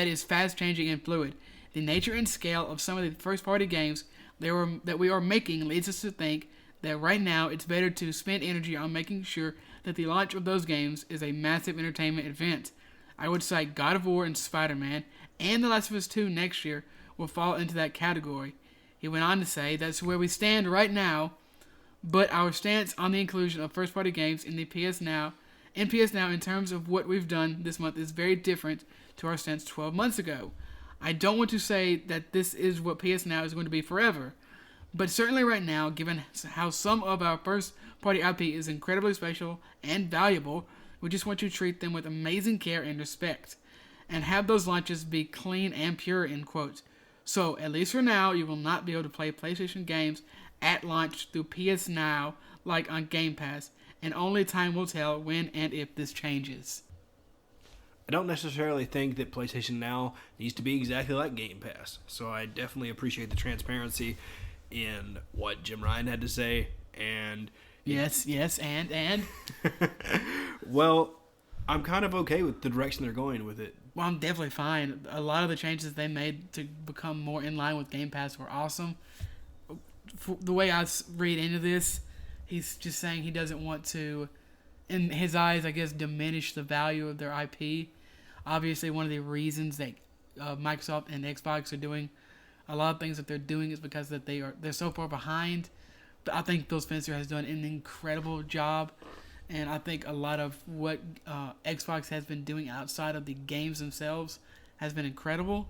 is fast changing and fluid. The nature and scale of some of the first-party games that we are making leads us to think that right now it's better to spend energy on making sure that the launch of those games is a massive entertainment event. I would cite God of War and Spider-Man and The Last of Us 2 next year will fall into that category. He went on to say that's where we stand right now, but our stance on the inclusion of first-party games in PS Now in terms of what we've done this month is very different to our stance 12 months ago. I don't want to say that this is what PS Now is going to be forever, but certainly right now, given how some of our first-party IP is incredibly special and valuable, we just want to treat them with amazing care and respect, and have those launches be clean and pure, end quote. So, at least for now, you will not be able to play PlayStation games at launch through PS Now, like on Game Pass, and only time will tell when and if this changes. I don't necessarily think that PlayStation Now needs to be exactly like Game Pass, so I definitely appreciate the transparency in what Jim Ryan had to say, and... Yes, and... Well, I'm kind of okay with the direction they're going with it. Well, I'm definitely fine. A lot of the changes they made to become more in line with Game Pass were awesome. The way I read into this, he's just saying he doesn't want to, in his eyes, I guess, diminish the value of their IP. Obviously, one of the reasons that Microsoft and Xbox are doing a lot of things that they're doing is because that they're so far behind. But I think Phil Spencer has done an incredible job, and I think a lot of what Xbox has been doing outside of the games themselves has been incredible.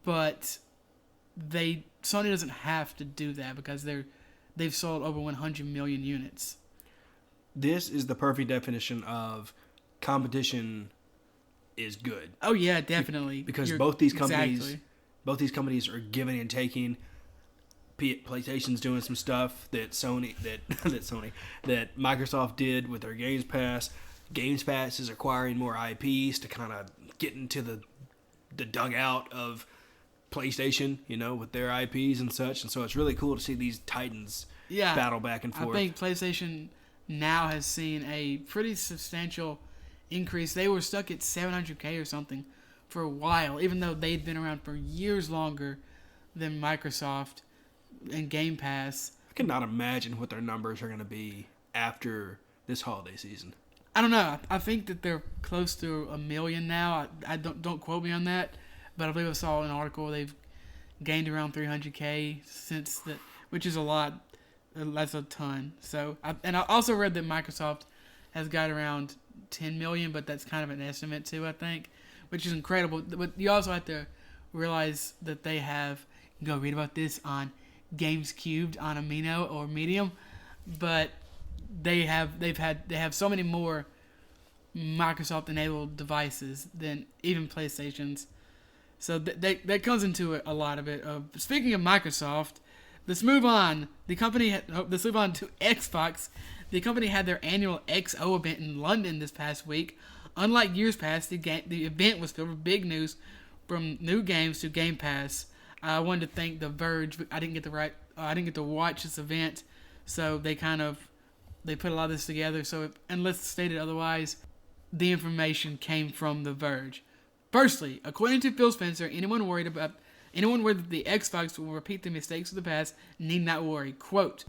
But Sony doesn't have to do that because they've sold over 100 million units. This is the perfect definition of competition is good. Oh yeah, definitely. Because both these companies are giving and taking. PlayStation's doing some stuff that Microsoft did with their Games Pass. Games Pass is acquiring more IPs to kind of get into the dugout of PlayStation, with their IPs and such. And so it's really cool to see these titans battle back and forth. I think PlayStation Now has seen a pretty substantial increase. They were stuck at 700K or something for a while, even though they'd been around for years longer than Microsoft and Game Pass. I cannot imagine what their numbers are going to be after this holiday season. I don't know. I think that they're close to 1 million now. I don't quote me on that, but I believe I saw an article they've gained around 300K since that, which is a lot. That's a ton. So, I also read that Microsoft has got around 10 million, but that's kind of an estimate too, I think, which is incredible. But you also have to realize that they have. You can go read about this on Games Cubed on Amino or Medium, but they have so many more Microsoft enabled devices than even PlayStation's. So that comes into it, a lot of it. Speaking of Microsoft, let's move on. Let's move on to Xbox. The company had their annual XO event in London this past week. Unlike years past, the event was filled with big news, from new games to Game Pass. I wanted to thank The Verge. I didn't get to watch this event, so they put a lot of this together. So unless stated otherwise, the information came from The Verge. Firstly, according to Phil Spencer, anyone worried that the Xbox will repeat the mistakes of the past need not worry. Quote,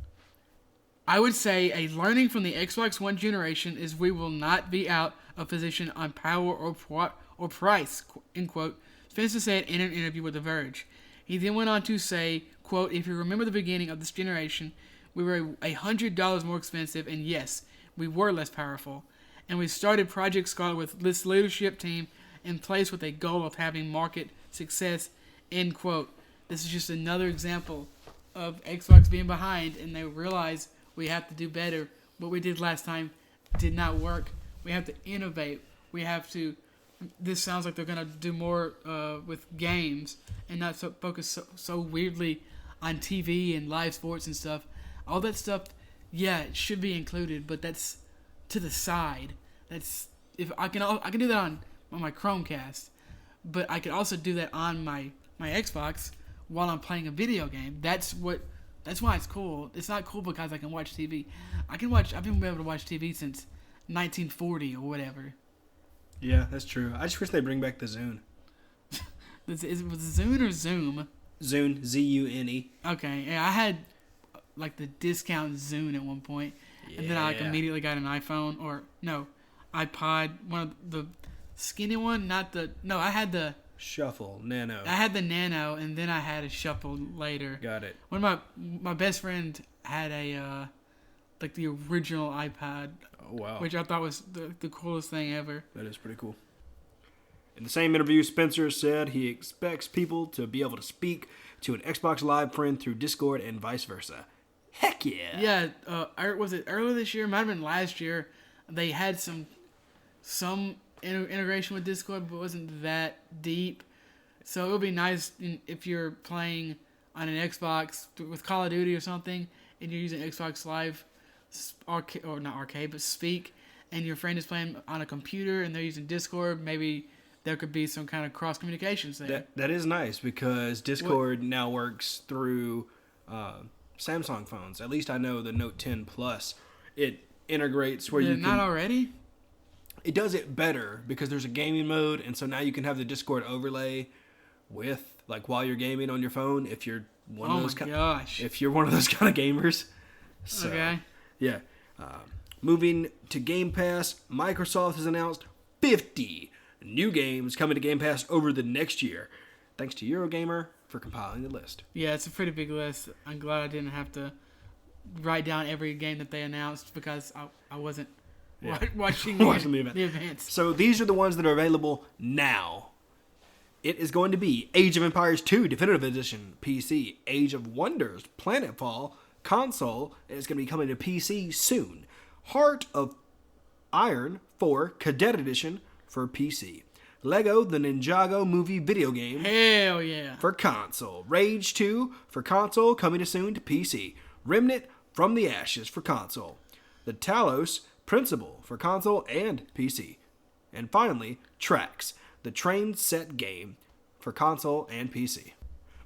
I would say a learning from the Xbox One generation is we will not be out of position on power or price, end quote, Spencer said in an interview with The Verge. He then went on to say, quote, if you remember the beginning of this generation, we were $100 more expensive, and yes, we were less powerful. And we started Project Scarlet with this leadership team in place with a goal of having market success, end quote. This is just another example of Xbox being behind, and they realize we have to do better. What we did last time did not work. We have to innovate. We have to. This sounds like they're going to do more with games and not focus so weirdly on TV and live sports and stuff. All that stuff, yeah, it should be included, but that's to the side. That's if I can do that on my Chromecast, but I could also do that on my Xbox while I'm playing a video game. That's why it's cool. It's not cool because I can watch TV. I've been able to watch TV since 1940 or whatever. Yeah, that's true. I just wish they bring back the Zune. Was it Zune or Zoom? Zune, Z-U-N-E. Okay, yeah, I had like the discount Zune at one point, and then I immediately got an iPhone iPod, one of the skinny one, I had the Shuffle Nano. I had the Nano, and then I had a Shuffle later. Got it. One of my best friend had a like the original iPod. Oh wow! Which I thought was the coolest thing ever. That is pretty cool. In the same interview, Spencer said he expects people to be able to speak to an Xbox Live friend through Discord and vice versa. Heck yeah! Yeah, was it earlier this year? Might have been last year. They had some integration with Discord, but it wasn't that deep. So it would be nice if you're playing on an Xbox with Call of Duty or something, and you're using Xbox Live not arcade, but Speak, and your friend is playing on a computer and they're using Discord. Maybe there could be some kind of cross communications there. That is nice because Discord now works through Samsung phones. At least I know the Note 10 Plus. It integrates where you can... Not already? It does it better because there's a gaming mode, and so now you can have the Discord overlay with, like, while you're gaming on your phone if you're one of those if you're one of those kind of gamers. So, okay. Yeah. Moving to Game Pass, Microsoft has announced 50 new games coming to Game Pass over the next year. Thanks to Eurogamer for compiling the list. Yeah, it's a pretty big list. I'm glad I didn't have to write down every game that they announced because I wasn't watching the events. So these are the ones that are available now. It is going to be Age of Empires 2 Definitive Edition, PC, Age of Wonders, Planetfall, console, and it's going to be coming to PC soon. Heart of Iron 4 Cadet Edition for PC. Lego The Ninjago Movie video game. Hell yeah. For console. Rage 2 for console, coming soon to PC. Remnant From the Ashes for console. The Talos Principle for console and PC. And finally, Tracks, the train set game for console and PC.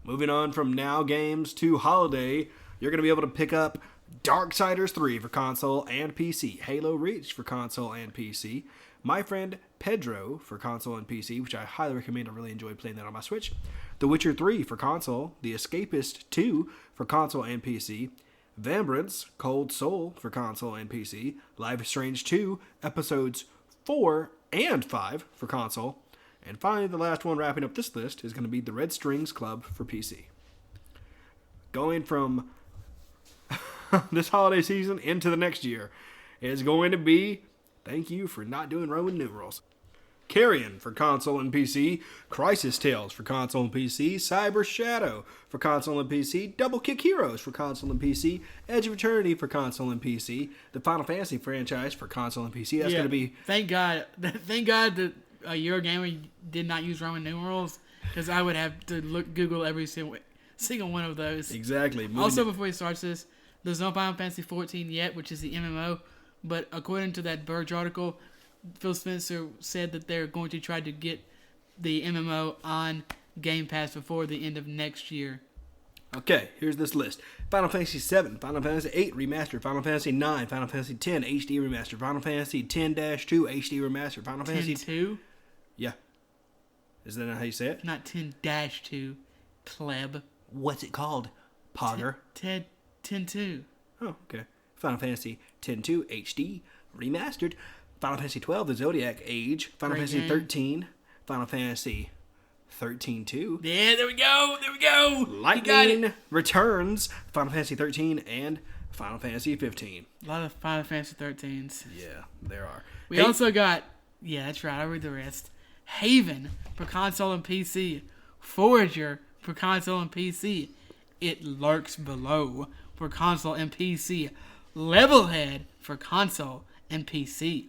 Moving on from now games to holiday, you're going to be able to pick up Darksiders 3 for console and PC, Halo Reach for console and PC, My Friend Pedro for console and PC, which I highly recommend. I really enjoyed playing that on my Switch. The Witcher 3 for console. The Escapist 2 for console and PC. Vambrance Cold Soul for console and PC. Life is Strange 2 episodes 4 and 5 for console. And finally, the last one wrapping up this list is going to be the Red Strings Club for PC. Going from this holiday season into the next year is going to be thank you for not doing Roman numerals. Carrion for console and PC, Crisis Tales for console and PC, Cyber Shadow for console and PC, Double Kick Heroes for console and PC, Edge of Eternity for console and PC, the Final Fantasy franchise for console and PC. That's going to be... Thank God that Eurogamer did not use Roman numerals, because I would have to Google every single one of those. Exactly. Also, before he starts this, there's no Final Fantasy 14 yet, which is the MMO, but according to that Verge article, Phil Spencer said that they're going to try to get the MMO on Game Pass before the end of next year. Okay, here's this list. Final Fantasy 7, Final Fantasy 8 Remastered, Final Fantasy 9, Final Fantasy 10 HD Remastered, Final Fantasy 10-2 HD Remastered, Final Fantasy... 10-2? Yeah. Is that not how you say it? Not 10-2, pleb. What's it called? Pogger? 10-2. Oh, okay. Final Fantasy 10-2 HD Remastered, Final Fantasy 12 The Zodiac Age, Final Fantasy 13, Final Fantasy 13-2. Yeah, there we go. Lightning Returns, Final Fantasy 13, and Final Fantasy 15. A lot of Final Fantasy 13s. Yeah, there are. We also got, yeah, that's right, I'll read the rest. Haven for console and PC. Forager for console and PC. It Lurks Below for console and PC. Levelhead for console and PC.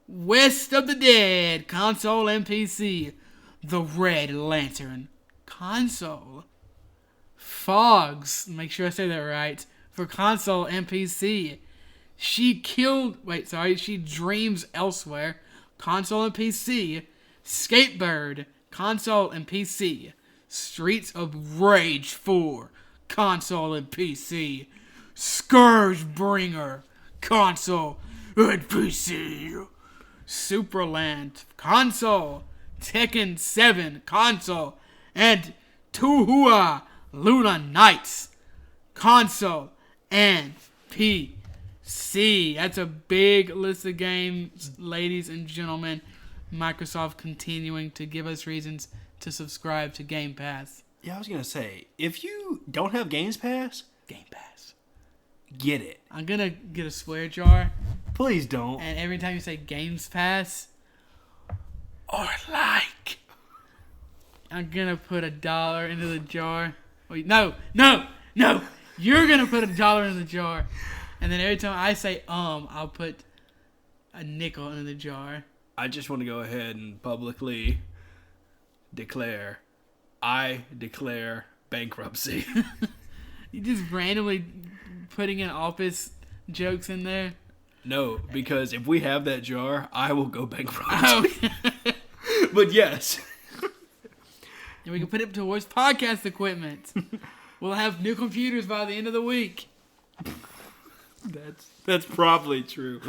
West of the Dead, console and PC. The Red Lantern, console. Fogs, make sure I say that right, for console and PC. She Dreams Elsewhere, console and PC. Skatebird, console and PC. Streets of Rage 4, console and PC. Scourgebringer, console and PC. Superland, console. Tekken 7, console. And Tuhua Luna Knights, console and PC. That's a big list of games, ladies and gentlemen. Microsoft continuing to give us reasons to subscribe to Game Pass. Yeah, I was going to say, if you don't have Game Pass, get it. I'm going to get a swear jar. Please don't. And every time you say Games Pass, or like, I'm going to put $1 into the jar. Wait, no. You're going to put $1 in the jar. And then every time I say I'll put a nickel in the jar. I just want to go ahead and publicly declare, I declare bankruptcy. You just randomly putting in office jokes in there? No, because if we have that jar, I will go bankrupt. Oh. But yes. And we can put it towards podcast equipment. We'll have new computers by the end of the week. That's probably true.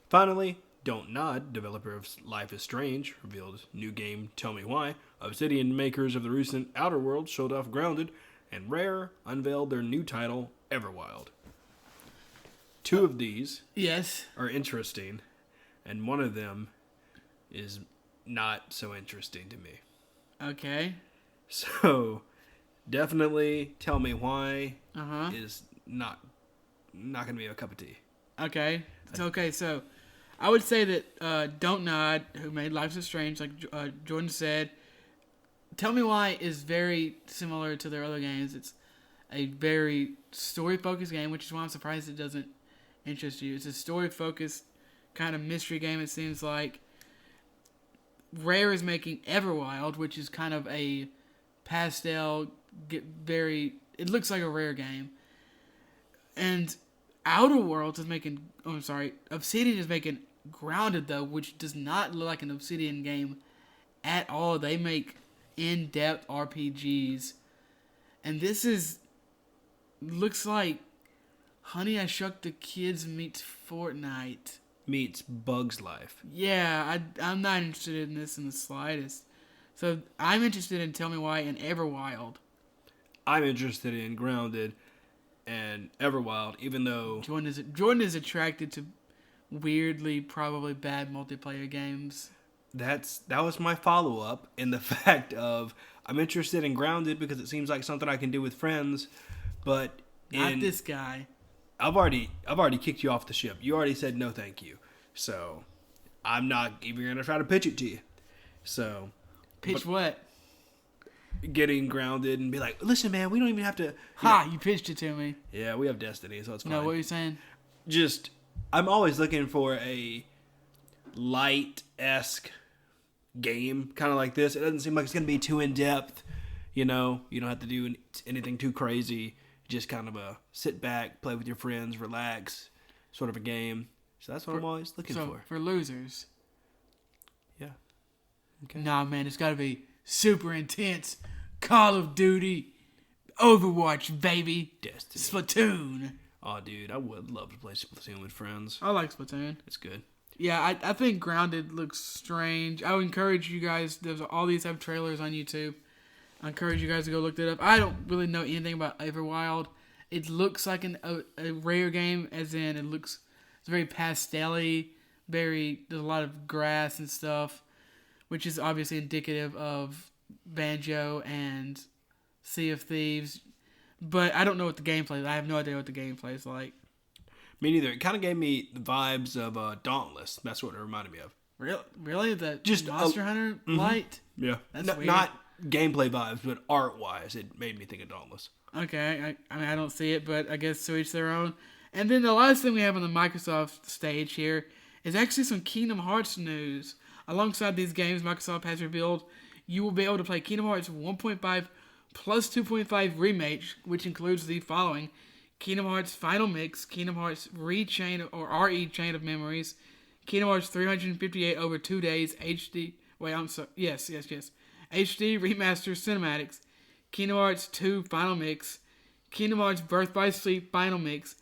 Finally, Don't Nod, developer of Life is Strange, revealed new game Tell Me Why. Obsidian, makers of the recent Outer Worlds, showed off Grounded, and Rare unveiled their new title, Everwild. Two of these are interesting, and one of them is not so interesting to me. Okay. So, definitely Tell Me Why is not going to be a cup of tea. Okay. So I would say that Don't Nod, who made Life is Strange, like Jordan said, Tell Me Why is very similar to their other games. It's a very story-focused game, which is why I'm surprised it doesn't interest you. It's a story-focused kind of mystery game, it seems like. Rare is making Everwild, which is kind of a pastel, it looks like a Rare game. And Outer Worlds is making, Obsidian is making Grounded, though, which does not look like an Obsidian game at all. They make in-depth RPGs. And this looks like Honey, I Shrunk the Kids meets Fortnite. meets Bug's Life. Yeah, I'm not interested in this in the slightest. So I'm interested in Tell Me Why and Everwild. I'm interested in Grounded and Everwild, even though Jordan is attracted to weirdly, probably bad multiplayer games. that was my follow-up in the fact of I'm interested in Grounded because it seems like something I can do with friends, but Not this guy. I've already kicked you off the ship. You already said no thank you. So I'm not even going to try to pitch it to you. So Pitch what? Getting Grounded and be like, listen, man, we don't even have to. You pitched it to me. Yeah, we have Destiny, so it's fine. No, what are you saying? Just, I'm always looking for a light-esque game, kind of like this. It doesn't seem like it's going to be too in-depth. You know, you don't have to do anything too crazy. Just kind of a sit back, play with your friends, relax, sort of a game. So that's what I'm always looking for. For losers. Yeah. Okay. Nah, man, it's got to be super intense. Call of Duty, Overwatch, baby, Destiny, Splatoon. Oh, dude, I would love to play Splatoon with friends. I like Splatoon. It's good. Yeah, I think Grounded looks strange. I would encourage you guys. All these have trailers on YouTube. I encourage you guys to go look that up. I don't really know anything about Everwild. It looks like a rare game, as in it's very pastel-y. There's a lot of grass and stuff, which is obviously indicative of Banjo and Sea of Thieves. But I don't know what the gameplay is. I have no idea what the gameplay is like. Me neither. It kind of gave me the vibes of Dauntless. That's what it reminded me of. Really? Just Monster Hunter light? Yeah. That's weird. Not gameplay vibes, but art-wise, it made me think of Dauntless. Okay. I mean, I don't see it, but I guess to each their own. And then the last thing we have on the Microsoft stage here is actually some Kingdom Hearts news. Alongside these games, Microsoft has revealed you will be able to play Kingdom Hearts 1.5 plus 2.5 Remake, which includes the following: Kingdom Hearts Final Mix, Kingdom Hearts RE Chain of Memories, Kingdom Hearts 358 over 2 days HD. Wait, I'm sorry. Yes. HD Remaster Cinematics, Kingdom Hearts 2 Final Mix, Kingdom Hearts Birth by Sleep Final Mix,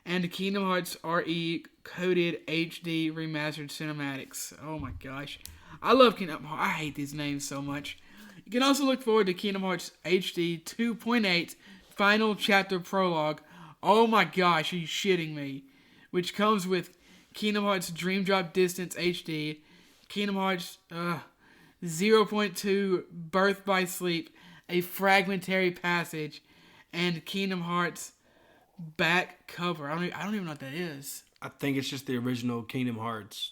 and Kingdom Hearts RE Coded HD Remastered Cinematics. Oh my gosh. I love Kingdom Hearts. I hate these names so much. You can also look forward to Kingdom Hearts HD 2.8 Final Chapter Prologue. Oh my gosh, are you shitting me? Which comes with Kingdom Hearts Dream Drop Distance HD, Kingdom Hearts 0.2 Birth by Sleep, A Fragmentary Passage, and Kingdom Hearts back cover. I don't even know what that is. I think it's just the original Kingdom Hearts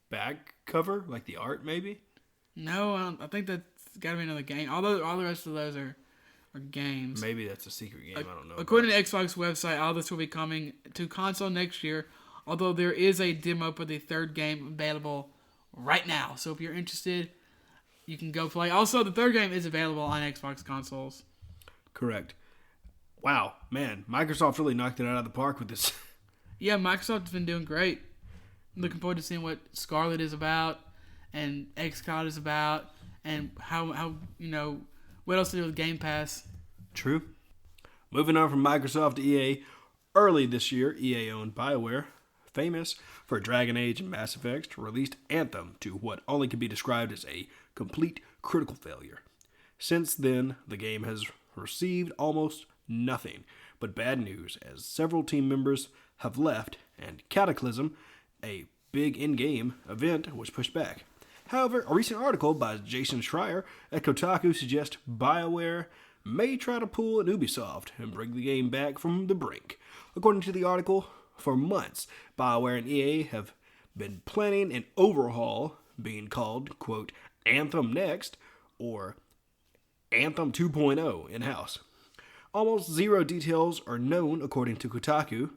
back cover, like the art, maybe. No, I think that's got to be another game. Although all the rest of those are games. Maybe that's a secret game. I don't know. According to Xbox website, all this will be coming to console next year. Although there is a demo for the third game available right now. So if you're interested, you can go play. Also, the third game is available on Xbox consoles. Correct. Wow, man, Microsoft really knocked it out of the park with this. Yeah, Microsoft's been doing great. Looking forward to seeing what Scarlet is about and XCOD is about and how what else to do with Game Pass. True. Moving on from Microsoft to EA, early this year, EA owned BioWare, famous for Dragon Age and Mass Effect, released Anthem to what only can be described as a complete critical failure. Since then, the game has received almost nothing but bad news as several team members have left and Cataclysm, a big in-game event, was pushed back. However, a recent article by Jason Schreier at Kotaku suggests BioWare may try to pull an Ubisoft and bring the game back from the brink. According to the article, for months, BioWare and EA have been planning an overhaul being called, quote, Anthem Next, or Anthem 2.0 in-house. Almost zero details are known according to Kotaku.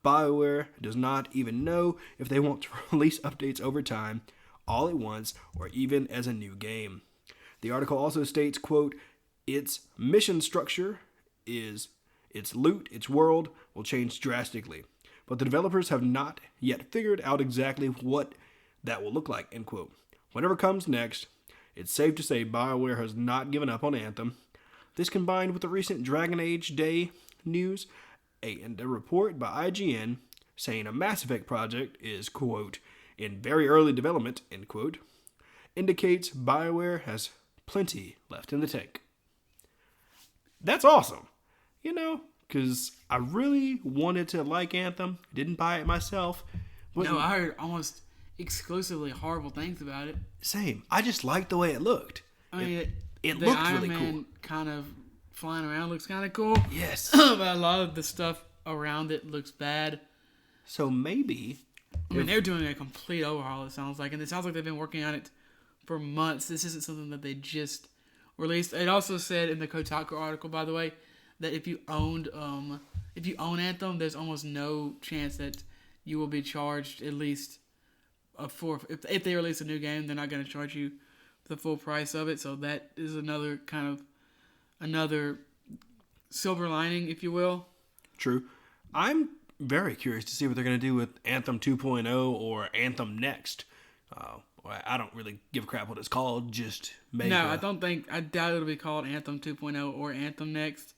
BioWare does not even know if they want to release updates over time, all at once, or even as a new game. The article also states, quote, its mission structure is its loot, its world will change drastically, but the developers have not yet figured out exactly what that will look like, end quote. Whatever comes next, it's safe to say BioWare has not given up on Anthem. This combined with the recent Dragon Age Day news and a report by IGN saying a Mass Effect project is, quote, in very early development, end quote, indicates BioWare has plenty left in the tank. That's awesome. You know, because I really wanted to like Anthem. Didn't buy it myself. But no, I heard almost exclusively horrible things about it. Same. I just liked the way it looked. I mean, it the looked Iron really Man cool. kind of flying around looks kind of cool. Yes. But a lot of the stuff around it looks bad. So maybe... I mean, they're doing a complete overhaul, it sounds like. And it sounds like they've been working on it for months. This isn't something that they just released. It also said in the Kotaku article, by the way, that if you own Anthem, there's almost no chance that you will be charged at least if they release a new game, they're not going to charge you the full price of it. So that is another silver lining, if you will. True. I'm very curious to see what they're going to do with Anthem 2.0 or Anthem Next. I don't really give a crap what it's called. Just make I doubt it'll be called Anthem 2.0 or Anthem Next.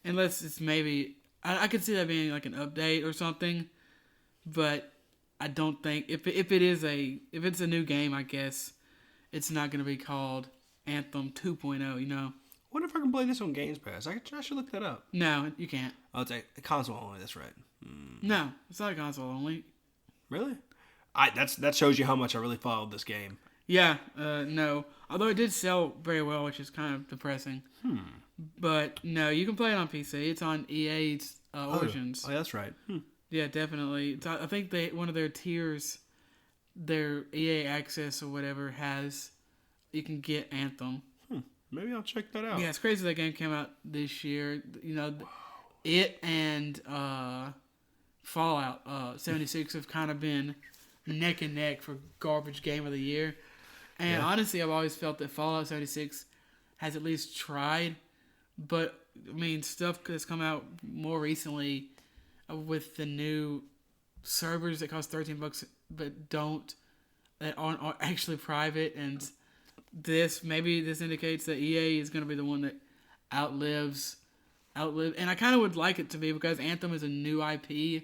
Unless it's maybe... I could see that being like an update or something. But I don't think... If it's a new game, I guess, it's not going to be called Anthem 2.0, you know? What if I can play this on Games Pass? I should look that up. No, you can't. Oh, it's a console only, that's right. No, it's not a console only. Really? That shows you how much I really followed this game. Yeah, no. Although it did sell very well, which is kind of depressing. But no, you can play it on PC. It's on EA's Origins. Oh, that's right. Yeah, definitely. I think one of their tiers, their EA Access or whatever, has you can get Anthem. Maybe I'll check that out. Yeah, it's crazy that game came out this year. You know, it and Fallout 76 have kind of been neck and neck for garbage game of the year. And honestly, I've always felt that Fallout 76 has at least tried. But, I mean, stuff that's come out more recently with the new servers that cost $13 but that aren't actually private. And maybe this indicates that EA is going to be the one that outlives. And I kind of would like it to be, because Anthem is a new IP.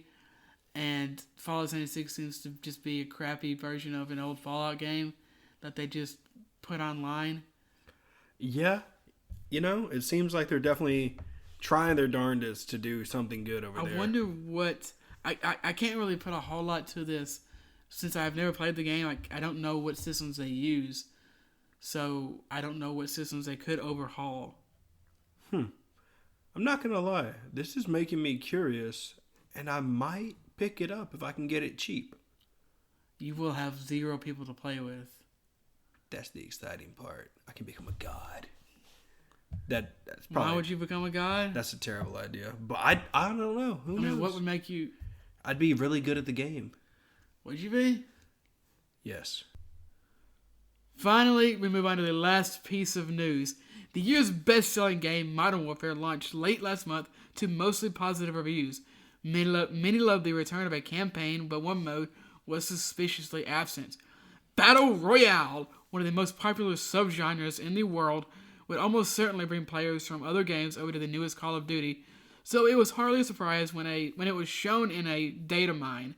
And Fallout 76 seems to just be a crappy version of an old Fallout game that they just put online. Yeah. You know, it seems like they're definitely trying their darndest to do something good over there. I wonder what... I can't really put a whole lot to this since I've never played the game. I don't know what systems they use. So I don't know what systems they could overhaul. I'm not going to lie. This is making me curious, and I might pick it up if I can get it cheap. You will have 0 people to play with. That's the exciting part. I can become a god. That's probably... Why would you become a god? That's a terrible idea. But I don't know. Who knows? What would make you... I'd be really good at the game. Would you be? Yes. Finally, we move on to the last piece of news. The year's best-selling game, Modern Warfare, launched late last month to mostly positive reviews. Many loved the return of a campaign, but one mode was suspiciously absent. Battle Royale, one of the most popular subgenres in the world, would almost certainly bring players from other games over to the newest Call of Duty, so it was hardly a surprise when it was shown in a data mine.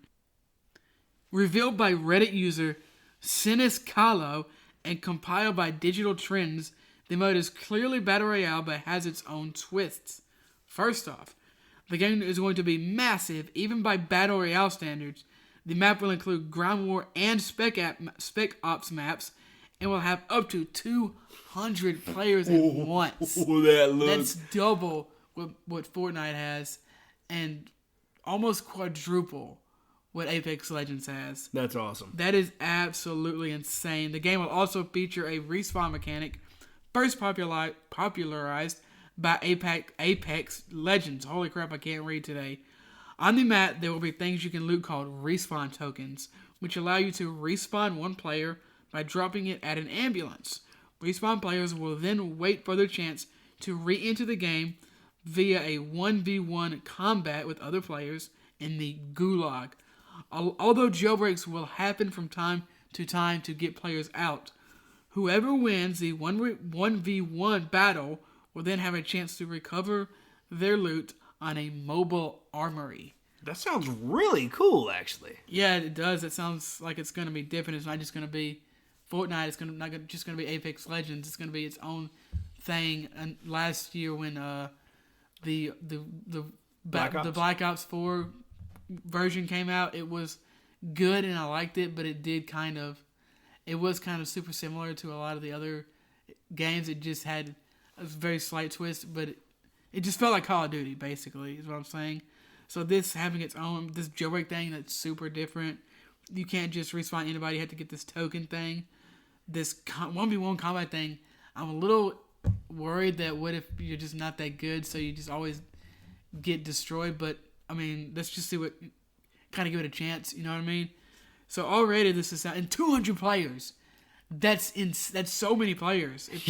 Revealed by Reddit user Siniscalo and compiled by Digital Trends, the mode is clearly Battle Royale but has its own twists. First off, the game is going to be massive, even by Battle Royale standards. The map will include ground war and spec ops maps, and will have up to 200 players at once. That's double what Fortnite has, and almost quadruple what Apex Legends has. That's awesome. That is absolutely insane. The game will also feature a respawn mechanic, first popularized by Apex Legends. Holy crap, I can't read today. On the map, there will be things you can loot called respawn tokens, which allow you to respawn one player by dropping it at an ambulance. Respawn players will then wait for their chance to re-enter the game via a 1v1 combat with other players in the Gulag. Although jailbreaks will happen from time to time to get players out, whoever wins the 1v1 battle will then have a chance to recover their loot on a mobile armory. That sounds really cool, actually. Yeah, it does. It sounds like it's going to be different. It's not just going to be Fortnite. It's not just going to be Apex Legends. It's going to be its own thing. And last year when the Black Ops 4 version came out, it was good and I liked it, but it was kind of super similar to a lot of the other games. It just had a very slight twist, but it just felt like Call of Duty, basically, is what I'm saying. So this having its own, this jailbreak thing that's super different. You can't just respawn anybody. You have to get this token thing. This 1v1 combat thing, I'm a little worried that what if you're just not that good, so you just always get destroyed. But, I mean, let's just see what, kind of give it a chance, you know what I mean? So already this is, and 200 players. That's so many players. If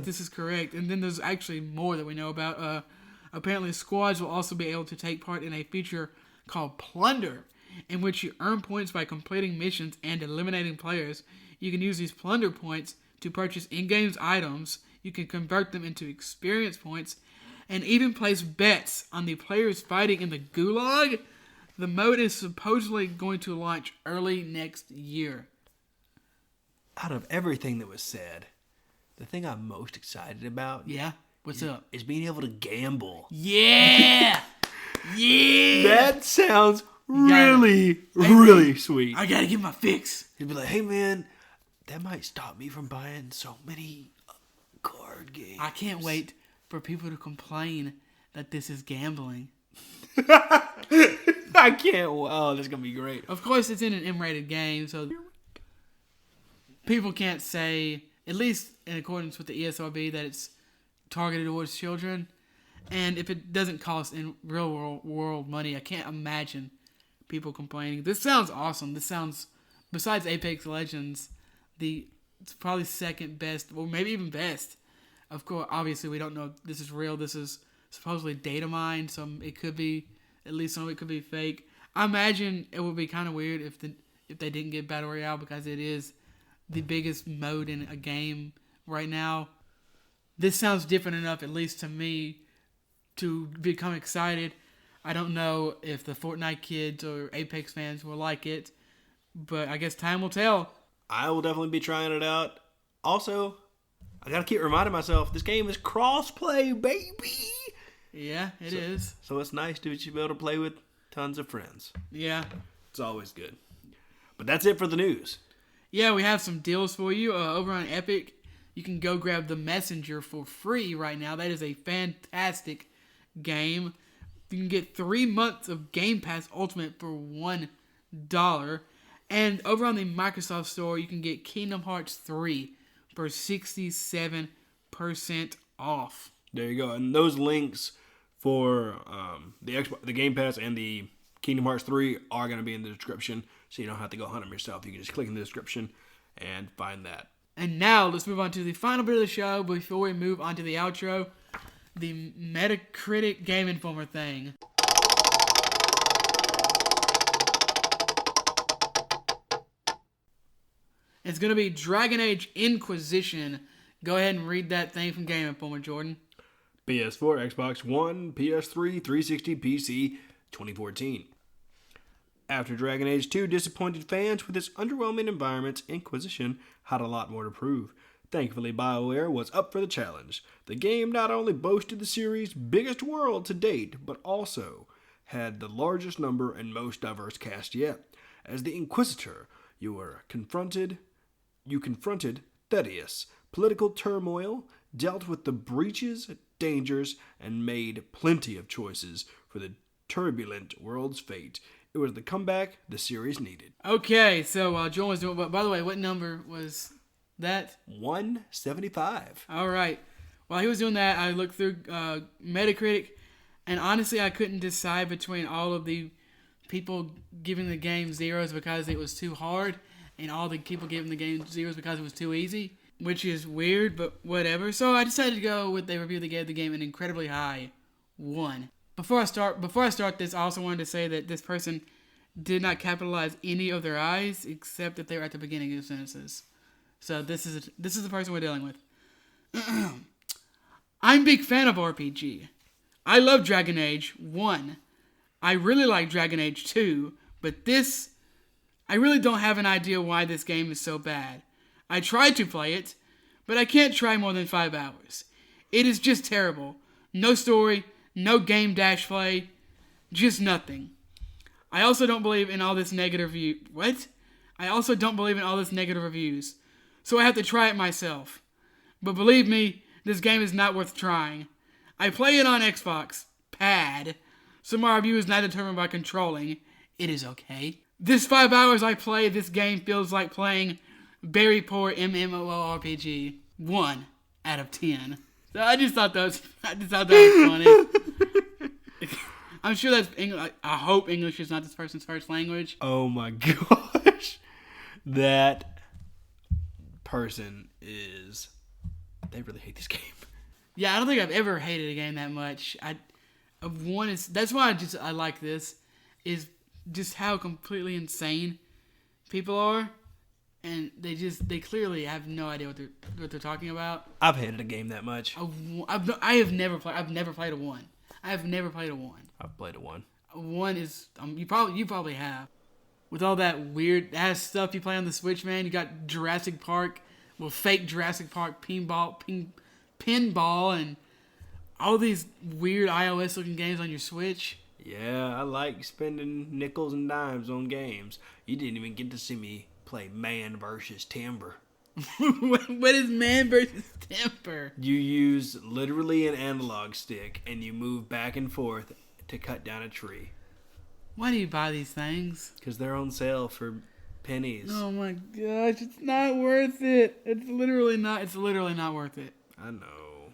this is correct. And then there's actually more that we know about. Apparently, squads will also be able to take part in a feature called Plunder, in which you earn points by completing missions and eliminating players. You can use these Plunder points to purchase in-game items. You can convert them into experience points, and even place bets on the players fighting in the Gulag. The mode is supposedly going to launch early next year. Out of everything that was said, the thing I'm most excited about... Yeah? What's up? Is being able to gamble. Yeah! Yeah! That sounds really sweet. I gotta get my fix. You'd be like, hey man, that might stop me from buying so many card games. I can't wait for people to complain that this is gambling. I can't. Oh, this is going to be great. Of course, it's in an M-rated game, so people can't say, at least in accordance with the ESRB, that it's targeted towards children. And if it doesn't cost in real world money, I can't imagine people complaining. This sounds awesome. This sounds, besides Apex Legends, it's probably second best, or maybe even best. Of course, obviously, we don't know if this is real. This is supposedly data mined, so it could be, at least some of it could be fake. I imagine it would be kind of weird if they didn't get Battle Royale, because it is the biggest mode in a game right now. This sounds different enough, at least to me, to become excited. I don't know if the Fortnite kids or Apex fans will like it, but I guess time will tell. I will definitely be trying it out. Also, I gotta keep reminding myself, this game is cross-play, baby! Yeah, it is. So it's nice to be able to play with tons of friends. Yeah. It's always good. But that's it for the news. Yeah, we have some deals for you over on Epic. You can go grab The Messenger for free right now. That is a fantastic game. You can get 3 months of Game Pass Ultimate for $1. And over on the Microsoft Store, you can get Kingdom Hearts 3 for 67% off. There you go. And those links for the Game Pass and the Kingdom Hearts 3 are going to be in the description, so you don't have to go hunt them yourself. You can just click in the description and find that. And now, let's move on to the final bit of the show before we move on to the outro. The Metacritic Game Informer thing. It's going to be Dragon Age Inquisition. Go ahead and read that thing from Game Informer, Jordan. PS4, Xbox One, PS3, 360, PC, 2014. After Dragon Age 2 disappointed fans with its underwhelming environment, Inquisition had a lot more to prove. Thankfully, BioWare was up for the challenge. The game not only boasted the series' biggest world to date, but also had the largest number and most diverse cast yet. As the Inquisitor, you confronted Thaddeus, political turmoil, dealt with the breaches, dangers, and made plenty of choices for the turbulent world's fate. It was the comeback the series needed. Okay, so John was doing... By the way, what number was that? 175. All right. While he was doing that, I looked through Metacritic, and honestly, I couldn't decide between all of the people giving the game zeros because it was too hard, and all the people giving the game zeros because it was too easy, which is weird, but whatever. So I decided to go with the review they gave the game an incredibly high 1. Before I start this, I also wanted to say that this person did not capitalize any of their I's except that they were at the beginning of sentences. So this is the person we're dealing with. I'm a big fan of RPG. I love Dragon Age 1. I really like Dragon Age 2, but this, I really don't have an idea why this game is so bad. I tried to play it, but I can't try more than 5 hours. It is just terrible. No story, no game dash play, just nothing. I also don't believe in all this negative I also don't believe in all this negative reviews, so I have to try it myself. But believe me, this game is not worth trying. I play it on Xbox, pad, so my review is not determined by controlling. It is okay. This 5 hours I play this game feels like playing very poor MMORPG. 1 out of 10. So I just thought that was funny. I'm sure that's English. I hope English is not this person's first language. Oh my gosh. That person is... They really hate this game. Yeah, I don't think I've ever hated a game that much. That's why I like this, is just how completely insane people are, and they clearly have no idea what they're talking about. I've hated a game that much. I've never played a 1. I have never played a 1. I've played a 1. A 1 is you probably have. With all that weird ass stuff you play on the Switch, man, you got Jurassic Park, fake Jurassic Park pinball, and all these weird iOS looking games on your Switch. Yeah, I like spending nickels and dimes on games. You didn't even get to see me play Man vs. Timber. What is Man vs. Timber? You use literally an analog stick and you move back and forth to cut down a tree. Why do you buy these things? Because they're on sale for pennies. Oh my gosh, it's not worth it. It's literally not worth it. I know.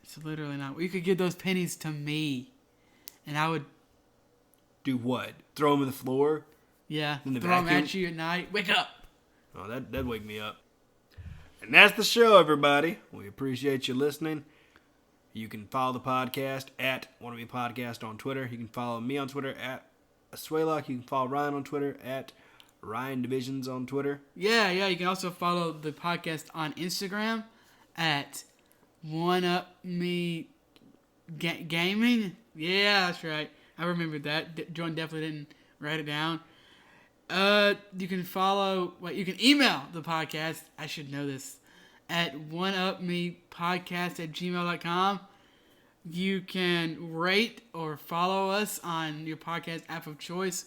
It's literally not. You could give those pennies to me, and I would... Do what? Throw them on the floor? Yeah, in the throw vacuum? them at you at night. Wake up! Oh, that'd wake me up. And that's the show, everybody. We appreciate you listening. You can follow the podcast at Wannabe Podcast on Twitter. You can follow me on Twitter at Asuelock. You can follow Ryan on Twitter at Ryan Divisions on Twitter. Yeah. You can also follow the podcast on Instagram at OneUpMe Gaming. Yeah, that's right. I remembered that. Jordan definitely didn't write it down. You can you can email the podcast. I should know this. At oneupmepodcast@gmail.com. You can rate or follow us on your podcast app of choice.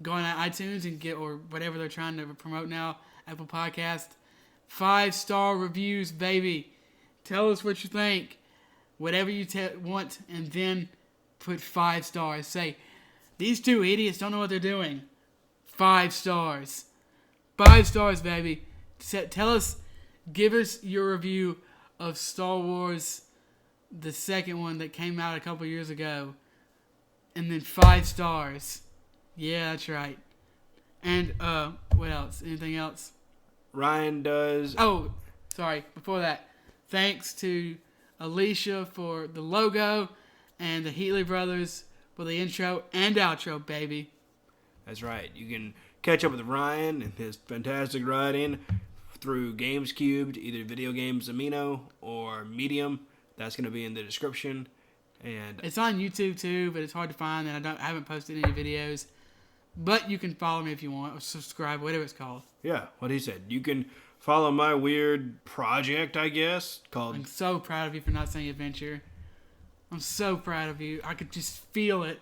Go on iTunes and or whatever they're trying to promote now, Apple Podcast. 5-star reviews, baby. Tell us what you think. Whatever you want, and then put 5 stars. Say, these two idiots don't know what they're doing. 5 stars. 5 stars, baby. Give us your review of Star Wars, the second one that came out a couple years ago. And then 5 stars. Yeah, that's right. And, what else? Anything else? Ryan does... Oh, sorry. Before that, thanks to Alicia for the logo and the Heatley Brothers for the intro and outro, baby. That's right. You can catch up with Ryan and his fantastic writing through Games Cubed, either Video Games Amino or Medium. That's going to be in the description. And it's on YouTube too, but it's hard to find, and I haven't posted any videos. But you can follow me if you want, or subscribe, whatever it's called. Yeah, what he said. You can follow my weird project, I guess, called... I'm so proud of you for not saying adventure. I'm so proud of you. I could just feel it.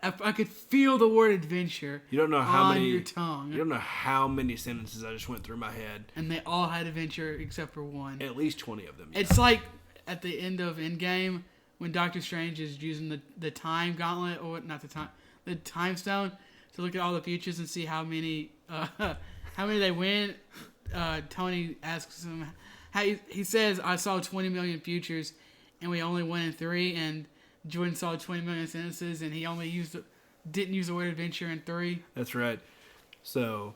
I could feel the word adventure. You don't know how on many, your tongue. You don't know how many sentences I just went through my head. And they all had adventure except for one. At least 20 of them. Yeah. It's like at the end of Endgame when Doctor Strange is using the time gauntlet, or not the time stone, to look at all the futures and see how many they win. Tony asks him, he says, I saw 20 million futures and we only won in 3, and Jordan saw 20 million sentences and he only didn't use the word adventure in 3. That's right. So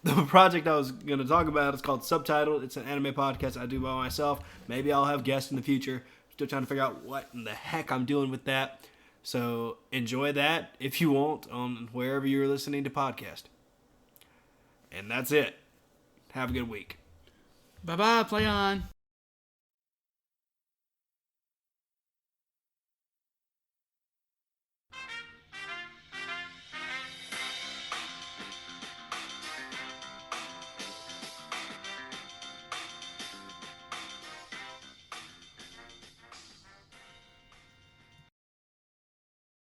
the project I was going to talk about is called Subtitled. It's an anime podcast I do by myself. Maybe I'll have guests in the future. Still trying to figure out what in the heck I'm doing with that. So enjoy that if you want on wherever you're listening to podcast. And that's it. Have a good week. Bye-bye. Play on.